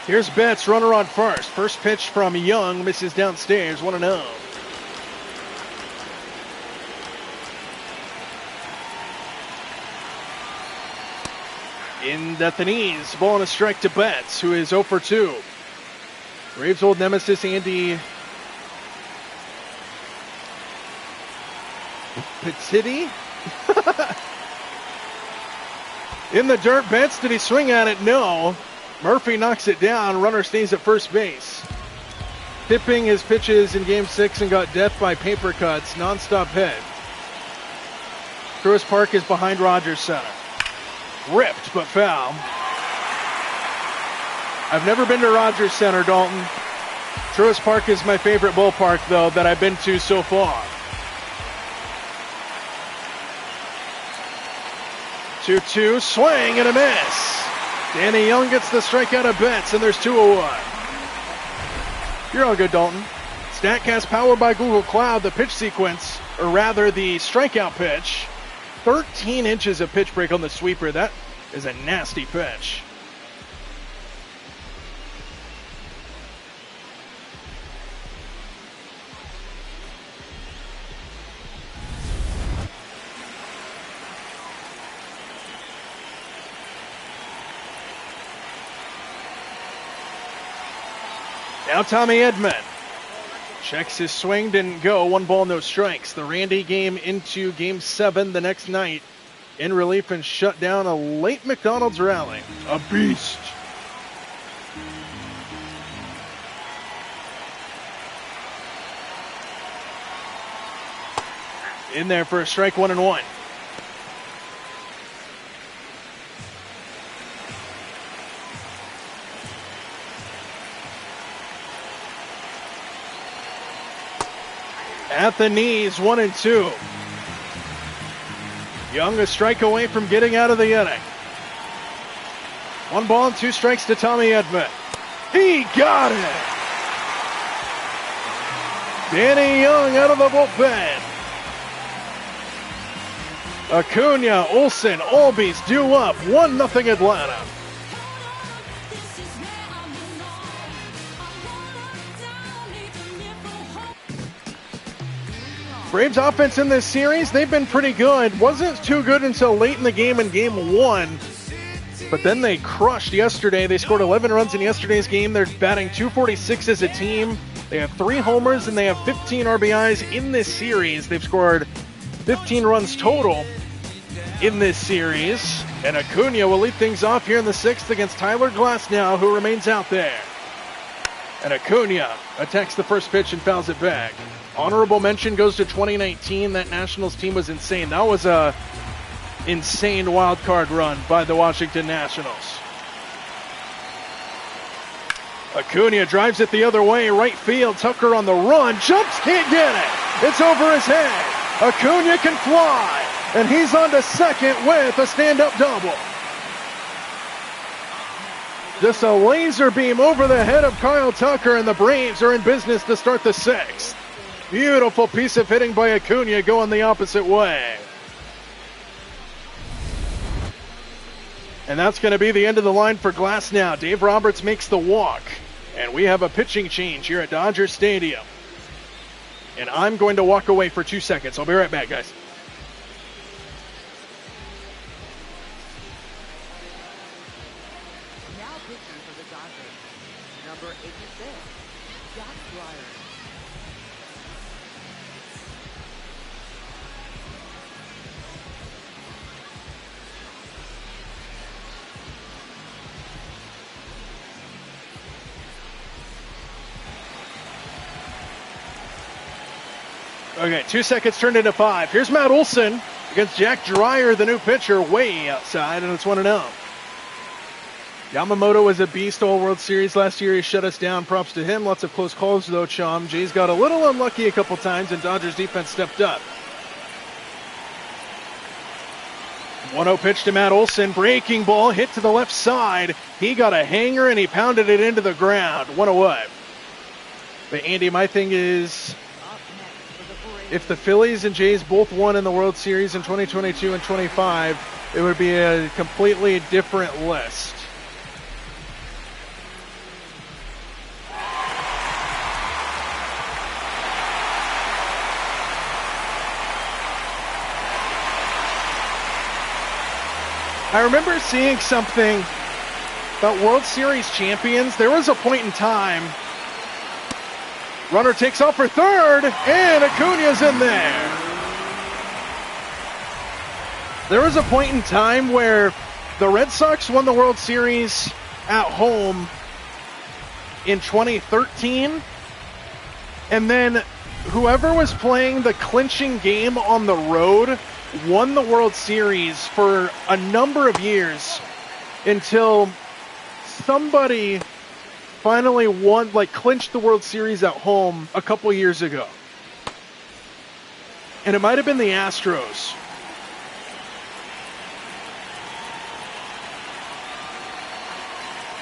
Here's Betts, runner on first. First pitch from Young, misses downstairs, 1-0. In at the knees, ball and a strike to Betts, who is 0 for 2. Braves' old nemesis, Andy Petitti. In the dirt, Betts, did he swing at it? No. Murphy knocks it down, runner stays at first base. Tipping his pitches in Game 6 and got death by paper cuts, non-stop hit. Truist Park is behind Rogers Center. Ripped, but foul. I've never been to Rogers Center, Dalton. Truist Park is my favorite ballpark, though, that I've been to so far. 2-2, swing and a miss. Danny Young gets the strikeout of Betts, and there's 2-1. You're all good, Dalton. StatCast powered by Google Cloud, the pitch sequence, or rather the strikeout pitch. 13 inches of pitch break on the sweeper. That is a nasty pitch. Now Tommy Edman checks his swing, didn't go. 1 ball, no strikes. The Randy game into Game 7 the next night in relief and shut down a late McDonald's rally. A beast. In there for a strike, 1-1. At the knees, 1-2. Young a strike away from getting out of the inning. 1 ball and 2 strikes to Tommy Edman. He got it! Danny Young out of the bullpen. Acuna, Olsen, Albies due up. 1-0 Atlanta. Braves offense in this series, they've been pretty good. Wasn't too good until late in the game in Game 1. But then they crushed yesterday. They scored 11 runs in yesterday's game. They're batting .246 as a team. They have 3 homers and they have 15 RBIs in this series. They've scored 15 runs total in this series. And Acuna will lead things off here in the 6th against Tyler Glasnow, who remains out there. And Acuna attacks the first pitch and fouls it back. Honorable mention goes to 2019. That Nationals team was insane. That was a insane wild card run by the Washington Nationals. Acuna drives it the other way, right field. Tucker on the run, jumps, can't get it. It's over his head. Acuna can fly, and he's on to second with a stand-up double. Just a laser beam over the head of Kyle Tucker, and the Braves are in business to start the 6th. Beautiful piece of hitting by Acuna going the opposite way. And that's going to be the end of the line for Glasnow. Dave Roberts makes the walk. And we have a pitching change here at Dodger Stadium. And I'm going to walk away for 2 seconds. I'll be right back, guys. Now pitching for the Dodgers, number 86, Jack Dwyer. Okay, 2 seconds turned into 5. Here's Matt Olson against Jack Dwyer, the new pitcher, way outside, and it's 1-0. Yamamoto was a beast all World Series last year. He shut us down. Props to him. Lots of close calls, though, Chum. Jays got a little unlucky a couple times, and Dodgers defense stepped up. 1-0 pitch to Matt Olson. Breaking ball hit to the left side. He got a hanger, and he pounded it into the ground. 1-0. But, Andy, my thing is, if the Phillies and Jays both won in the World Series in 2022 and 25, it would be a completely different list. I remember seeing something about World Series champions. There was a point in time, runner takes off for third, and Acuna's in there. There was a point in time where the Red Sox won the World Series at home in 2013, and then whoever was playing the clinching game on the road won the World Series for a number of years until somebody finally clinched the World Series at home a couple years ago. And it might have been the Astros.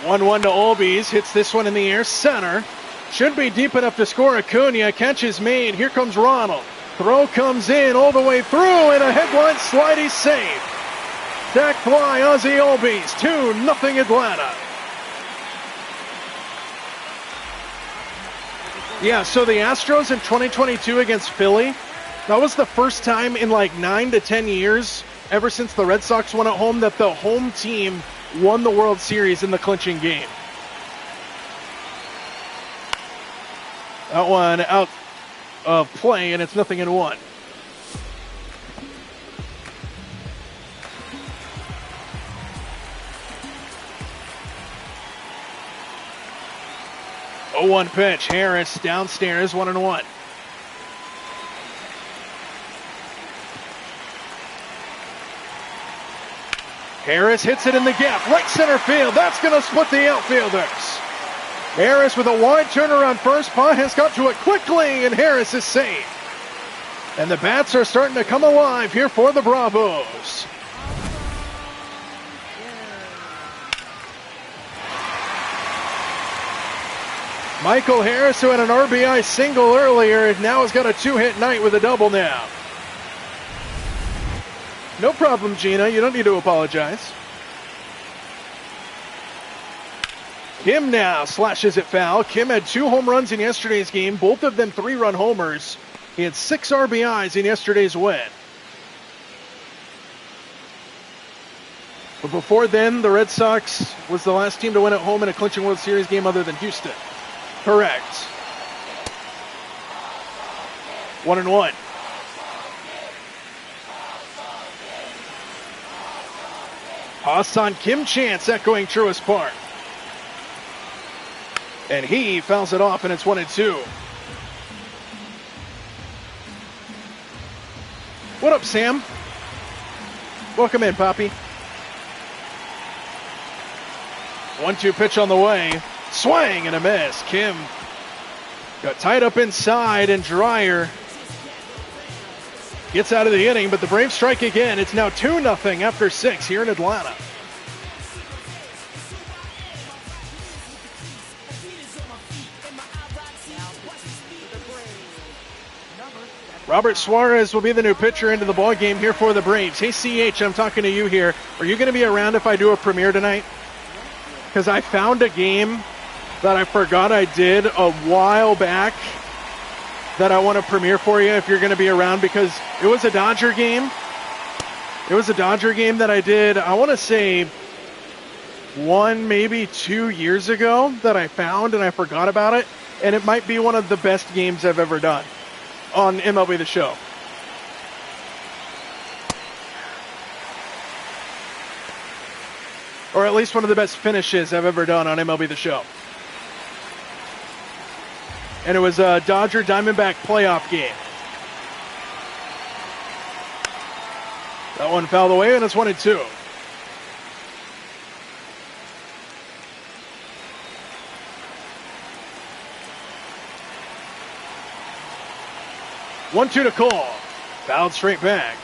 One to Olbies, hits this one in the air, center. Should be deep enough to score. Acuna, catch is made. Here comes Ronald. Throw comes in all the way through, and a headline slidey save. Sac fly, Ozzie Olbies, 2-0 Atlanta. Yeah, so the Astros in 2022 against Philly, that was the first time in like 9 to 10 years, ever since the Red Sox won at home, that the home team won the World Series in the clinching game. That one out of play, and it's 0-1. Oh, 1 pitch. Harris downstairs, 1-1. Harris hits it in the gap, right center field. That's going to split the outfielders. Harris with a wide turnaround first. Pond has got to it quickly, and Harris is safe. And the bats are starting to come alive here for the Bravos. Michael Harris, who had an RBI single earlier, now has got a 2-hit night with a double now. No problem, Gina. You don't need to apologize. Kim now slashes it foul. Kim had 2 home runs in yesterday's game, both of them 3-run homers. He had 6 RBIs in yesterday's win. But before then, the Red Sox was the last team to win at home in a clinching World Series game other than Houston. Correct. 1-1. Ha-Seong Kim chance echoing Truist Park. And he fouls it off, and it's 1-2. What up, Sam? Welcome in, Poppy. 1-2 pitch on the way. Swing and a miss. Kim got tied up inside, and Dreyer gets out of the inning, but the Braves strike again. It's now 2-0 after 6 here in Atlanta. Robert Suarez will be the new pitcher into the ball game here for the Braves. Hey, CH, I'm talking to you here. Are you going to be around if I do a premiere tonight? Because I found a game that I forgot I did a while back that I want to premiere for you if you're going to be around, because it was a Dodger game. It was a Dodger game that I did, I want to say, 1, maybe 2 years ago that I found and I forgot about it. And it might be one of the best games I've ever done on MLB The Show. Or at least one of the best finishes I've ever done on MLB The Show. And it was a Dodger Diamondback playoff game. That one fouled away, and it's 1-2. One-two to Cole. Fouled straight back.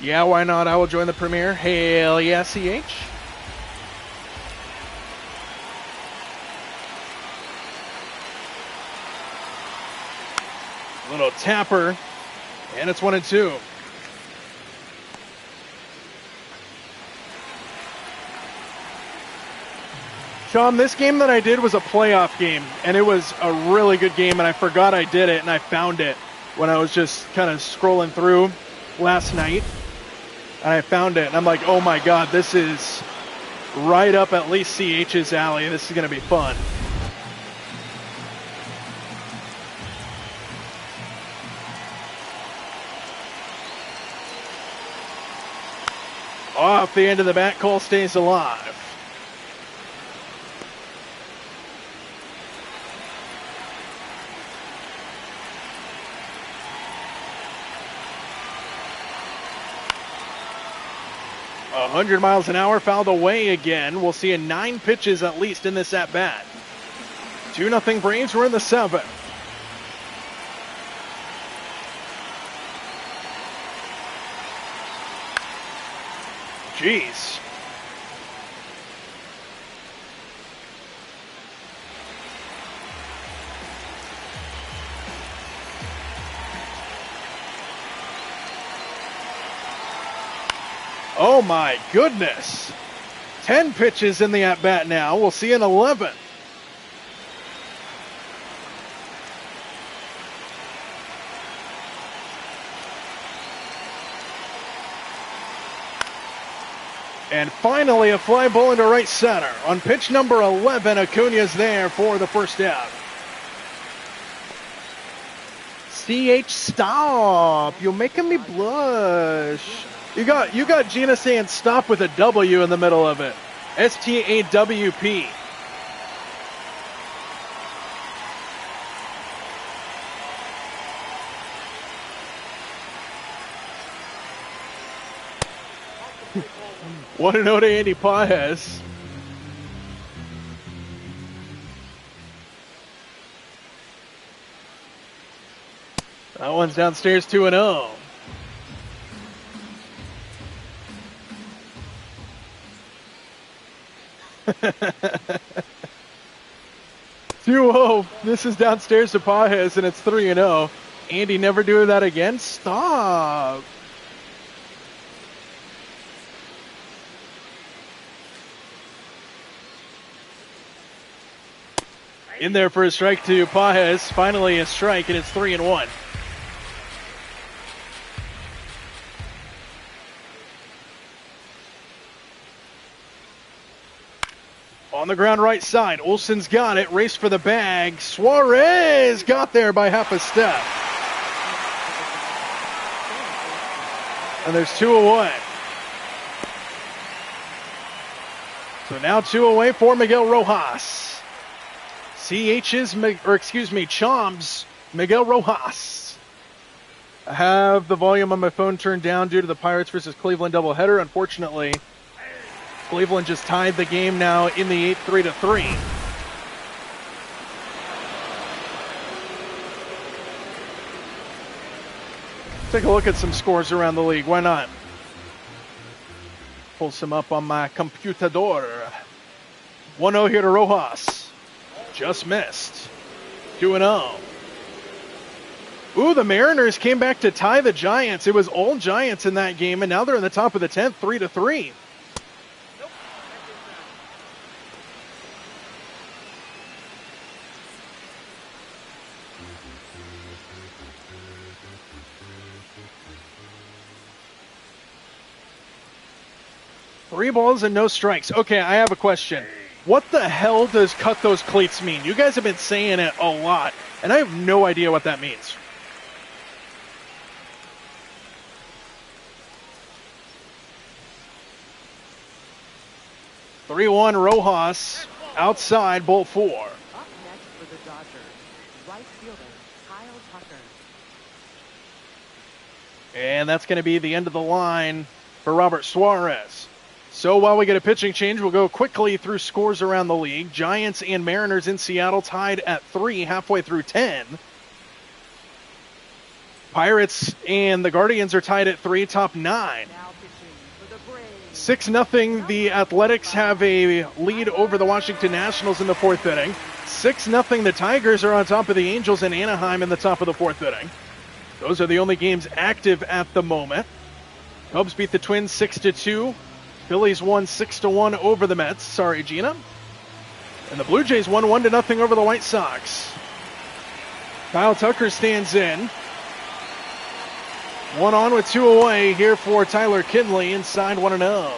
Yeah, why not? I will join the premiere. Hell yeah, CH. Little tapper. And it's 1-2. Sean, this game that I did was a playoff game, and it was a really good game, and I forgot I did it, and I found it when I was just kind of scrolling through. last night, and I found it, and I'm like, oh my god, this is right up at least CH's alley. This is going to be fun. Off the end of the bat, Cole stays alive. A 100 miles an hour, fouled away again. We'll see 9 pitches at least in this at bat. 2-0 Braves. We're in the 7th. Jeez. Oh my goodness. 10 pitches in the at-bat now. We'll see an 11th. And finally, a fly ball into right center. On pitch number 11, Acuna's there for the first out. CH, stop. You're making me blush. You got Gina saying stop with a W in the middle of it. STAWP. What a note to Andy Paez. That one's downstairs 2-0. This is downstairs to Paez, and it's 3-0. Andy, never do that again. Stop. In there for a strike to Paez. Finally a strike, and it's 3-1. On the ground right side, Olsen's got it, race for the bag. Suarez got there by half a step. And there's 2 away. So now 2 away for Miguel Rojas. Chom's Miguel Rojas. I have the volume on my phone turned down due to the Pirates versus Cleveland doubleheader. Unfortunately, Cleveland just tied the game now in the 8th, 3-3. Take a look at some scores around the league. Why not? Pull some up on my computador. 1-0 here to Rojas. Just missed. 2-0. Ooh, the Mariners came back to tie the Giants. It was all Giants in that game, and now they're in the top of the 10th, 3-3. Three balls and no strikes. Okay, I have a question. What the hell does cut those cleats mean? You guys have been saying it a lot, and I have no idea what that means. (3-1) Rojas outside, ball 4. Up next for the Dodgers, right fielder Kyle Tucker. And that's going to be the end of the line for Robert Suarez. So while we get a pitching change, we'll go quickly through scores around the league. Giants and Mariners in Seattle tied at 3 halfway through 10. Pirates and the Guardians are tied at 3, top 9. Now pitching for the Braves. 6-0. The Athletics have a lead over the Washington Nationals in the 4th inning. 6-0. The Tigers are on top of the Angels and Anaheim in the top of the 4th inning. Those are the only games active at the moment. Cubs beat the Twins 6-2. Phillies won 6-1 over the Mets. Sorry, Gina. And the Blue Jays won 1-0 over the White Sox. Kyle Tucker stands in. One on with two away here for Tyler Kinley inside 1-0.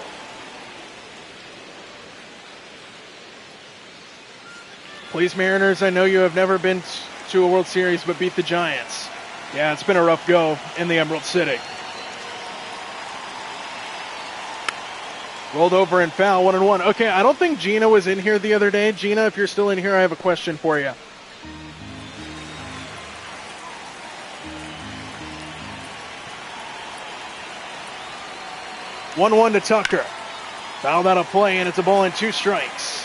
Please, Mariners, I know you have never been to a World Series but beat the Giants. Yeah, it's been a rough go in the Emerald City. Rolled over and foul, 1-1. Okay, I don't think Gina was in here the other day. Gina, if you're still in here, I have a question for you. One to Tucker. Fouled out of play, and it's a ball and 2 strikes.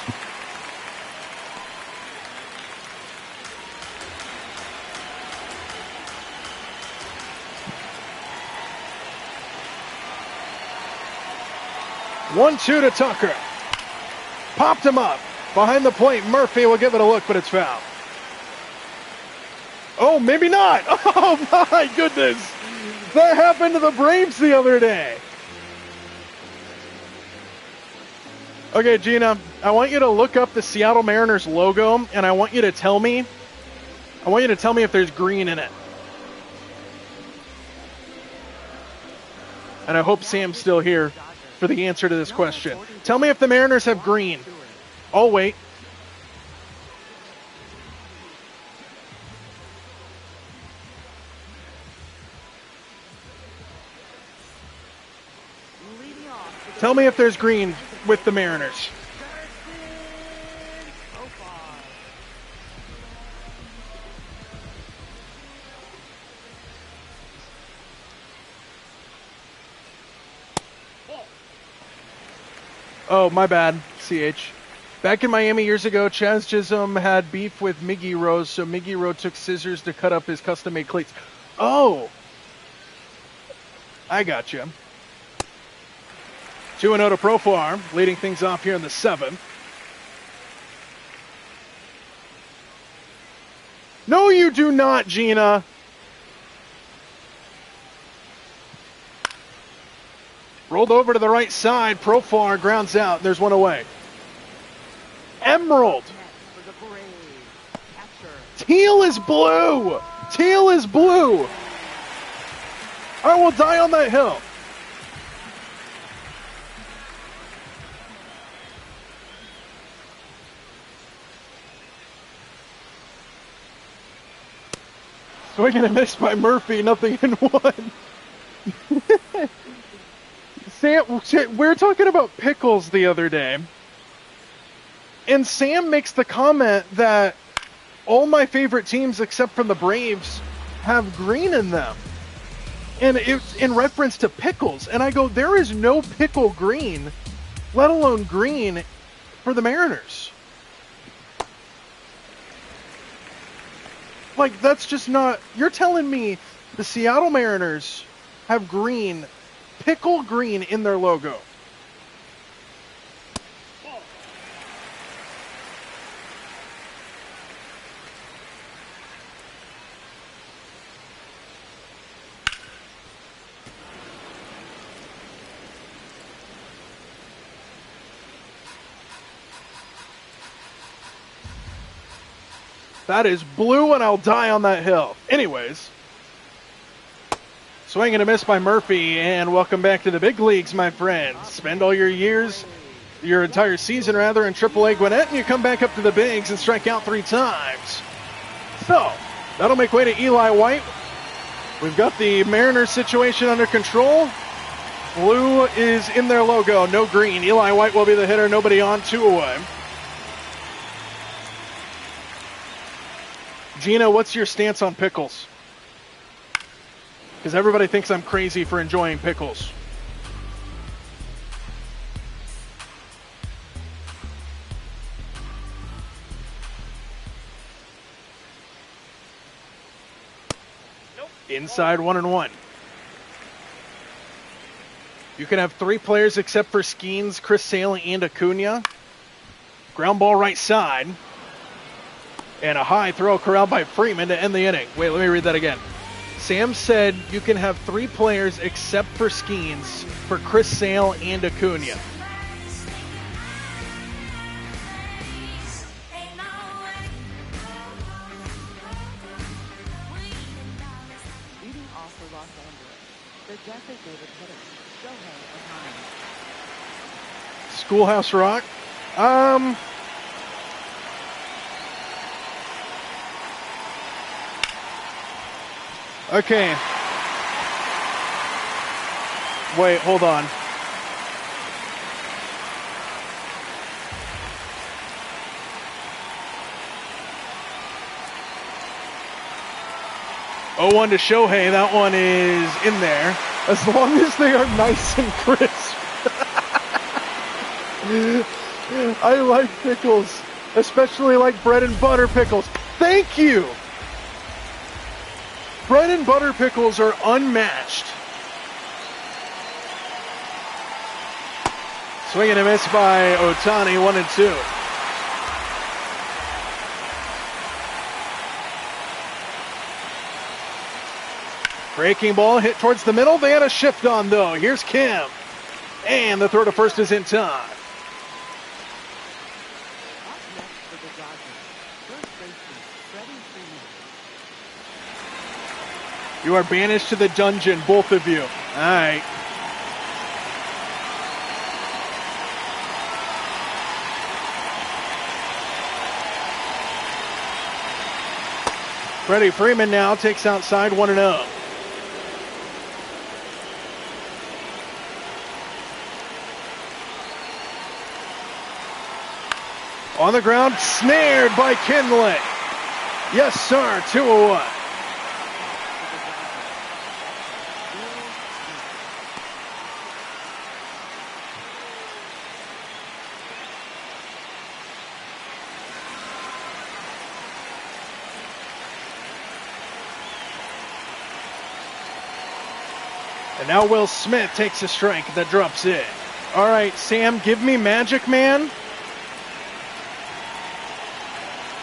One-two to Tucker. Popped him up. Behind the plate, Murphy will give it a look, but it's foul. Oh, maybe not. Oh, my goodness. That happened to the Braves the other day. Okay, Gina, I want you to look up the Seattle Mariners logo, and I want you to tell me if there's green in it. And I hope Sam's still here for the answer to this question. Tell me if the Mariners have green. I'll wait. Tell me if there's green with the Mariners. Oh, my bad, CH. Back in Miami years ago, Chaz Chisholm had beef with Miggy Rose, so Miggy Rose took scissors to cut up his custom-made cleats. Oh! I got you. 2-0 to Profar, leading things off here in the 7th. No, you do not, Gina. Rolled over to the right side. Profar grounds out. There's one away. Emerald. Teal is blue. Teal is blue. I will die on that hill. Swinging a miss by Murphy, nothing in one. Sam, we were talking about pickles the other day, and Sam makes the comment that all my favorite teams except for the Braves have green in them. And it's in reference to pickles. And I go, there is no pickle green, let alone green, for the Mariners. Like, that's just not... You're telling me the Seattle Mariners have green, pickle green in their logo. That is blue, and I'll die on that hill. Anyways, swing and a miss by Murphy, and welcome back to the big leagues, my friends. Spend all your entire season rather, in AAA Gwinnett, and you come back up to the bigs and strike out 3 times. So, that'll make way to Eli White. We've got the Mariners situation under control. Blue is in their logo, no green. Eli White will be the hitter, nobody on, 2 away. Gina, what's your stance on pickles? Because everybody thinks I'm crazy for enjoying pickles. Nope. Inside 1-1. You can have 3 players except for Skeens, Chris Sale, and Acuna. Ground ball right side. And a high throw corralled by Freeman to end the inning. Wait, let me read that again. Sam said you can have 3 players except for Skeens for Chris Sale and Acuna. the designated hitter, Shohei Ohtani. Schoolhouse Rock. Okay. Wait, hold on. Oh, 1 to Shohei. That one is in there. As long as they are nice and crisp. I like pickles, especially like bread and butter pickles. Thank you. Bread and butter pickles are unmatched. Swing and a miss by Ohtani, 1-2. Breaking ball hit towards the middle. They had a shift on though. Here's Kim. And the throw to first is in time. Up next for the Dodgers, first baseman, Freddie Freeman. You are banished to the dungeon, both of you. All right. Freddie Freeman now takes outside 1-0. On the ground, snared by Kinley. Yes, sir, 2-1. And now Will Smith takes a strike that drops in. All right, Sam, give me Magic Man.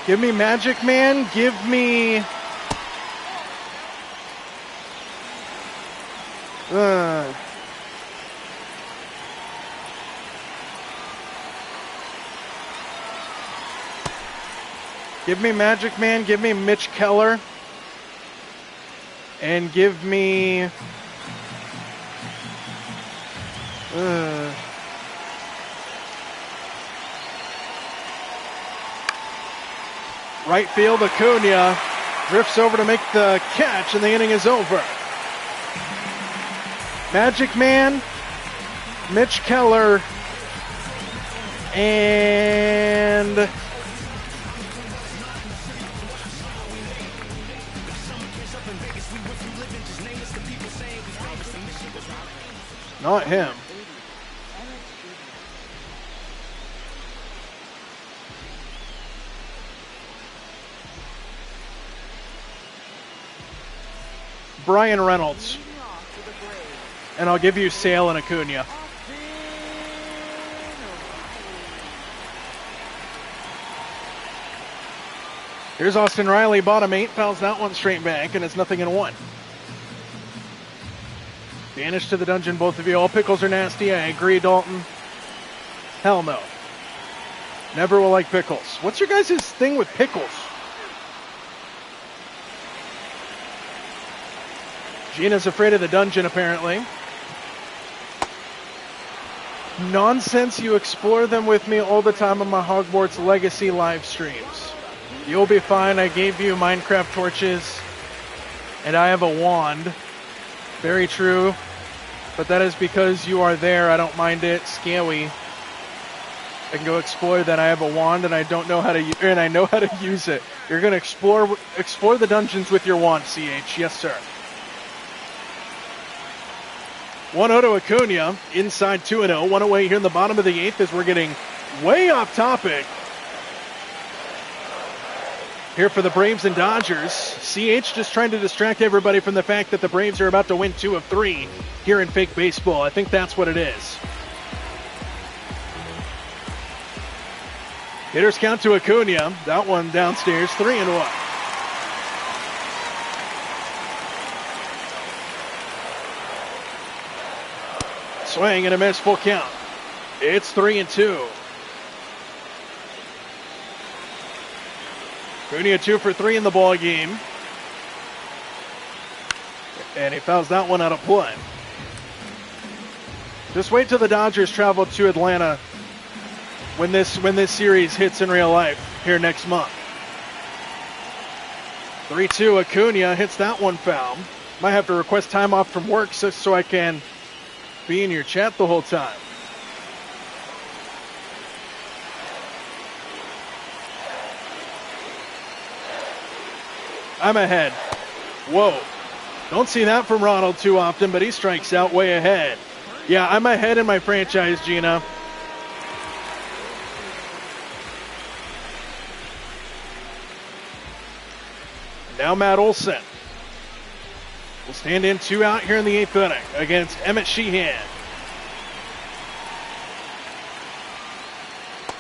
Give me Magic Man. Give me... Give me Magic Man. Give me Mitch Keller. And give me... Right field, Acuna drifts over to make the catch, and the inning is over. Magic Man, Mitch Keller, and not him. Brian Reynolds. And I'll give you Sale and Acuna. Here's Austin Riley, bottom 8, fouls that one straight back, and it's 0-1. Banished to the dungeon, both of you. All pickles are nasty. I agree, Dalton. Hell no. Never will like pickles. What's your guys' thing with pickles? Gina's afraid of the dungeon, apparently. Nonsense, you explore them with me all the time on my Hogwarts Legacy live streams. You'll be fine. I gave you Minecraft torches, and I have a wand. Very true, but that is because you are there. I don't mind it. Scary. I can go explore that. I have a wand, and I don't know how to, and I know how to use it. You're gonna explore the dungeons with your wand, CH. Yes, sir. 1-0 to Acuna, inside 2-0. One away here in the bottom of the 8th as we're getting way off topic. Here for the Braves and Dodgers. CH just trying to distract everybody from the fact that the Braves are about to win 2 of 3 here in fake baseball. I think that's what it is. Hitters count to Acuna. That one downstairs, 3-1. Swing and a miss, full count. It's 3-2. Acuna 2 for 3 in the ball game. And he fouls that one out of play. Just wait till the Dodgers travel to Atlanta when this series hits in real life here next month. 3-2, Acuna hits that one foul. Might have to request time off from work so I can be in your chat the whole time. I'm ahead. Whoa. Don't see that from Ronald too often, but he strikes out way ahead. Yeah, I'm ahead in my franchise, Gina. Now Matt Olson will stand in 2 out here in the 8th inning against Emmett Sheehan.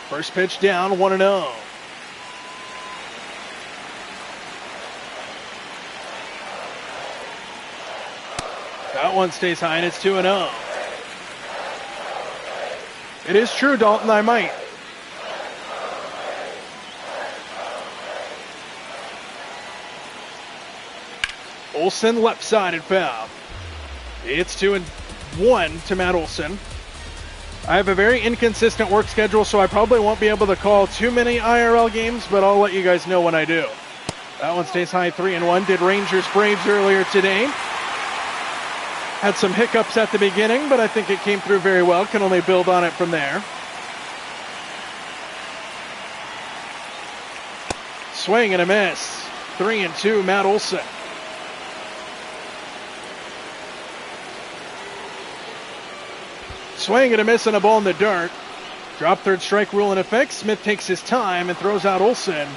First pitch down, 1-0. That one stays high and it's 2-0. It is true, Dalton, I might. Olson left-sided foul. It's 2-1 to Matt Olson. I have a very inconsistent work schedule, so I probably won't be able to call too many IRL games, but I'll let you guys know when I do. That one stays high, 3-1. Did Rangers Braves earlier today. Had some hiccups at the beginning, but I think it came through very well. Can only build on it from there. Swing and a miss. 3-2, Matt Olson. Swing and a miss and a ball in the dirt. Drop third strike rule in effect. Smith takes his time and throws out Olson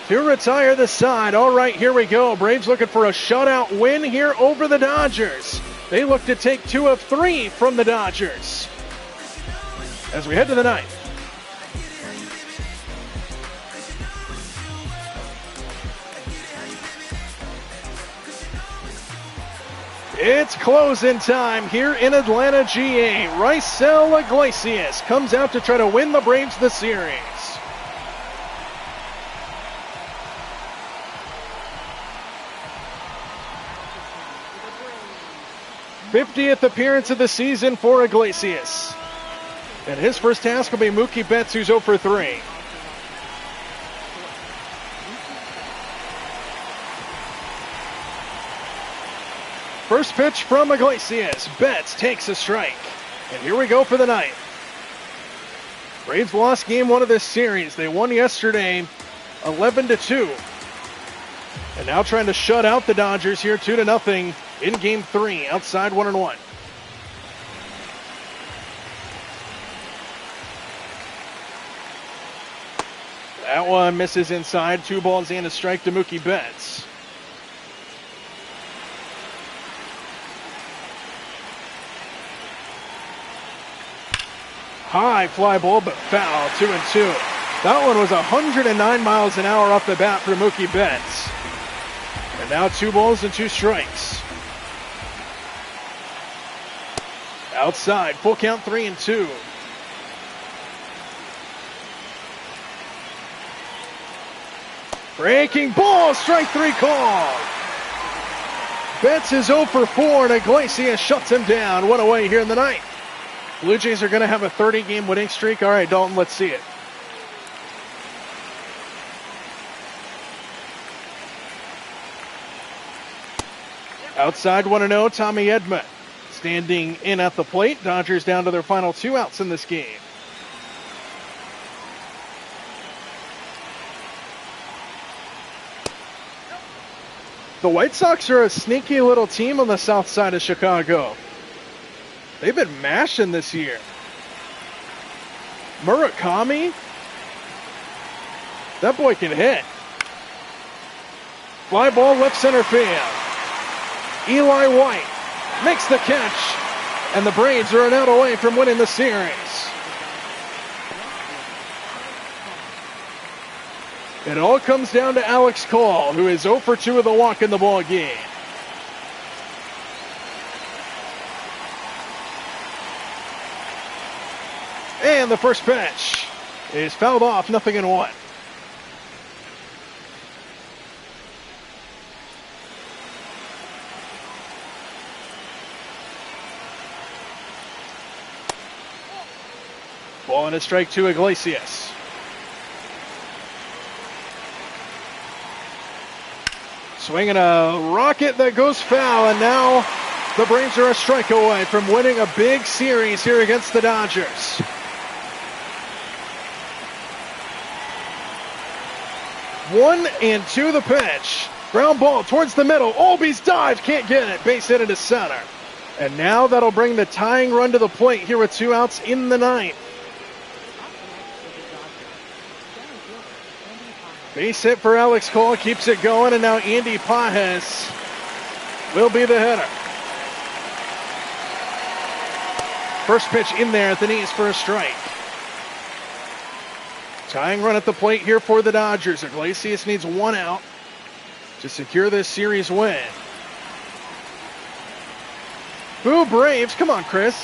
to retire the side. All right, here we go. Braves looking for a shutout win here over the Dodgers. They look to take 2 of 3 from the Dodgers as we head to the 9th. It's closing time here in Atlanta, GA. Raisel Iglesias comes out to try to win the Braves the series. '50th appearance of the season for Iglesias. And his first task will be Mookie Betts, who's 0 for 3. First pitch from Iglesias. Betts takes a strike. And here we go for the 9th. Braves lost game 1 of this series. They won yesterday 11-2. And now trying to shut out the Dodgers here 2-0 in game 3, outside 1-1. That one misses inside. 2 balls and a strike to Mookie Betts. High fly ball, but foul, 2-2. That one was 109 miles an hour off the bat for Mookie Betts. And now 2 balls and 2 strikes. Outside, full count, 3-2. Breaking ball, strike 3 call. Betts is 0 for 4, and Iglesias shuts him down. 1 away here in the 9th. Blue Jays are going to have a 30-game winning streak. All right, Dalton, let's see it. Outside 1-0, Tommy Edman standing in at the plate. Dodgers down to their final 2 outs in this game. The White Sox are a sneaky little team on the south side of Chicago. They've been mashing this year. Murakami, that boy can hit. Fly ball left center field. Eli White makes the catch, and the Braves are an out away from winning the series. It all comes down to Alex Cole, who is 0 for 2 with a walk in the ball game. And the first pitch is fouled off, 0-1. Ball and a strike to Iglesias. Swinging a rocket that goes foul, and now the Braves are a strike away from winning a big series here against the Dodgers. 1-2 the pitch. Ground ball towards the middle. Albies dive, can't get it. Base hit into center. And now that'll bring the tying run to the plate here with 2 outs in the ninth. Base hit for Alex Cole, keeps it going, and now Andy Pages will be the hitter. First pitch in there at the knees for a strike. Tying run at the plate here for the Dodgers. Iglesias needs 1 out to secure this series win. Boo Braves, come on Chris.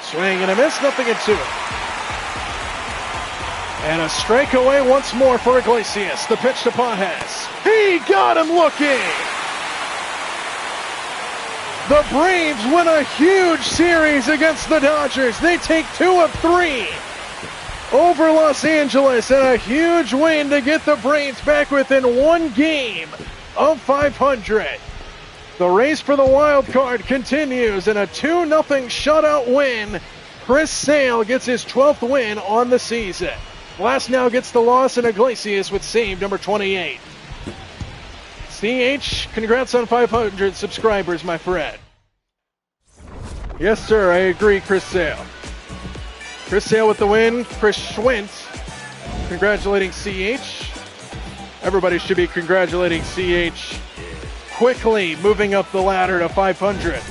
Swing and a miss, nothing in 2. And a strike away once more for Iglesias. The pitch to Pages. He got him looking. The Braves win a huge series against the Dodgers. They take 2 of 3 over Los Angeles, and a huge win to get the Braves back within 1 game of 500. The race for the wild card continues in a 2-0 shutout win. Chris Sale gets his 12th win on the season. Last now gets the loss, and Iglesias with save number 28. CH, congrats on 500 subscribers, my friend. Yes, sir, I agree, Chris Sale. Chris Sale with the win. Chris Schwint congratulating CH. Everybody should be congratulating CH. Quickly moving up the ladder to 500.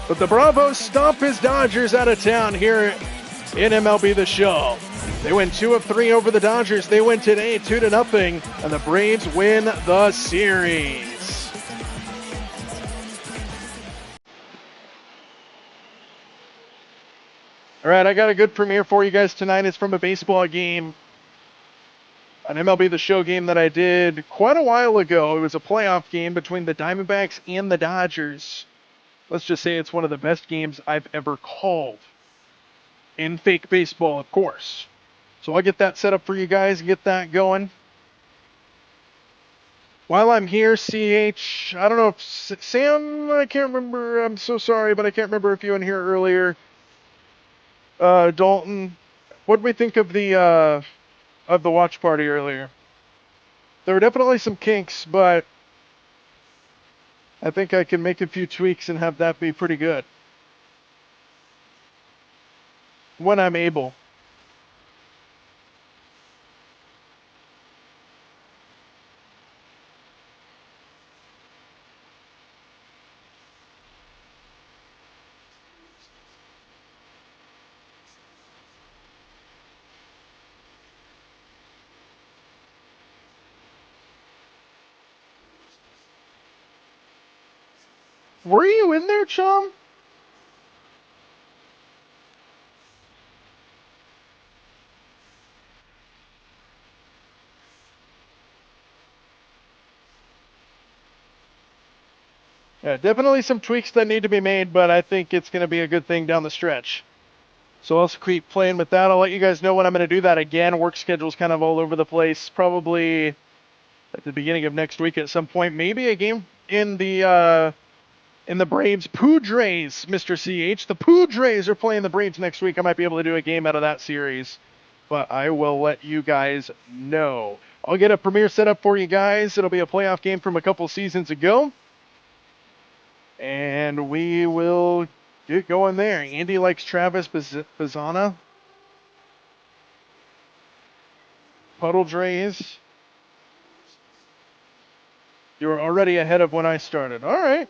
But the Bravos stomp his Dodgers out of town here in MLB The Show. They win 2 of 3 over the Dodgers. They win today 2-0, and the Braves win the series. All right, I got a good premiere for you guys tonight. It's from a baseball game, an MLB The Show game that I did quite a while ago. It was a playoff game between the Diamondbacks and the Dodgers. Let's just say it's one of the best games I've ever called. In fake baseball, of course. So I'll get that set up for you guys, get that going. While I'm here, CH, I don't know if Sam, I can't remember, I'm so sorry, but I can't remember if you were in here earlier. Dalton, what did we think of the watch party earlier? There were definitely some kinks, but I think I can make a few tweaks and have that be pretty good. When I'm able. Were you in there, chum? Yeah, definitely some tweaks that need to be made, but I think it's going to be a good thing down the stretch. So I'll keep playing with that. I'll let you guys know when I'm going to do that again. Work schedule's kind of all over the place. Probably at the beginning of next week at some point. Maybe a game in the Braves Padres, Mr. CH. The Padres are playing the Braves next week. I might be able to do a game out of that series, but I will let you guys know. I'll get a premiere set up for you guys. It'll be a playoff game from a couple seasons ago, and we will get going there. Andy likes Travis Bazzana. Puddle Drays. You're already ahead of when I started. All right.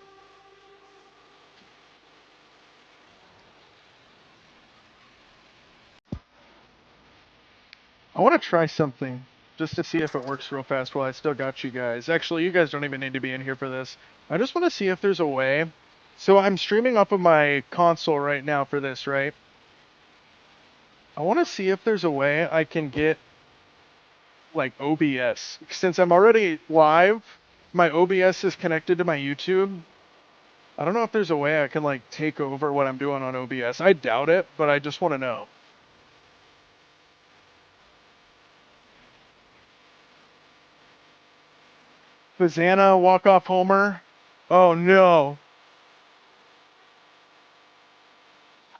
I want to try something just to see if it works real fast while I still got you guys. Actually, you guys don't even need to be in here for this. I just want to see if there's a way. So I'm streaming off of my console right now for this, right? I want to see if there's a way I can get like OBS. Since I'm already live, my OBS is connected to my YouTube. I don't know if there's a way I can like take over what I'm doing on OBS. I doubt it, but I just want to know. Fazana walk-off homer. Oh no.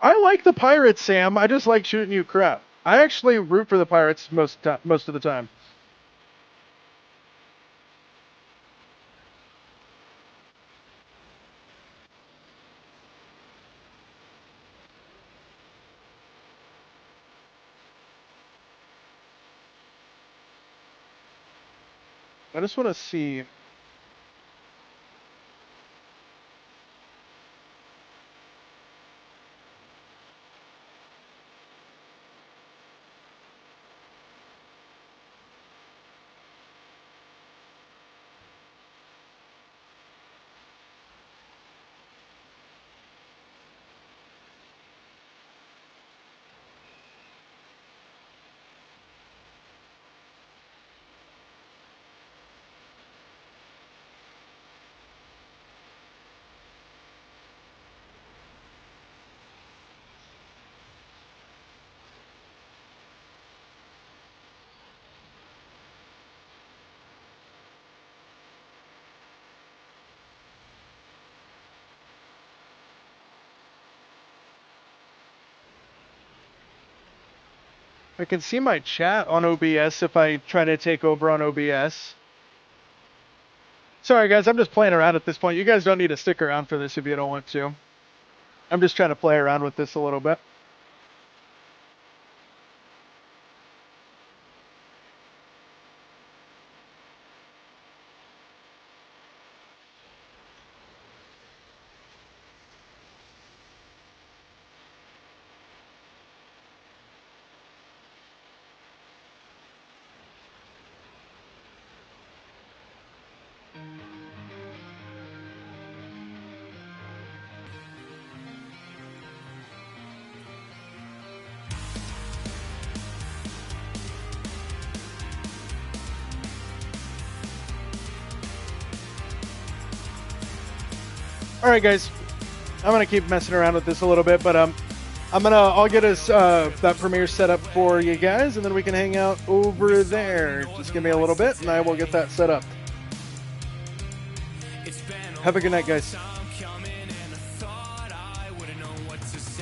I like the Pirates, Sam. I just like shooting you crap. I actually root for the Pirates most of the time. I just want to see. I can see my chat on OBS if I try to take over on OBS. Sorry guys, I'm just playing around at this point. You guys don't need to stick around for this if you don't want to. I'm just trying to play around with this a little bit. All right, guys. I'm gonna keep messing around with this a little bit, but I'll get us that premiere set up for you guys, and then we can hang out over there. Just give me a little bit, and I will get that set up. Have a good night, guys.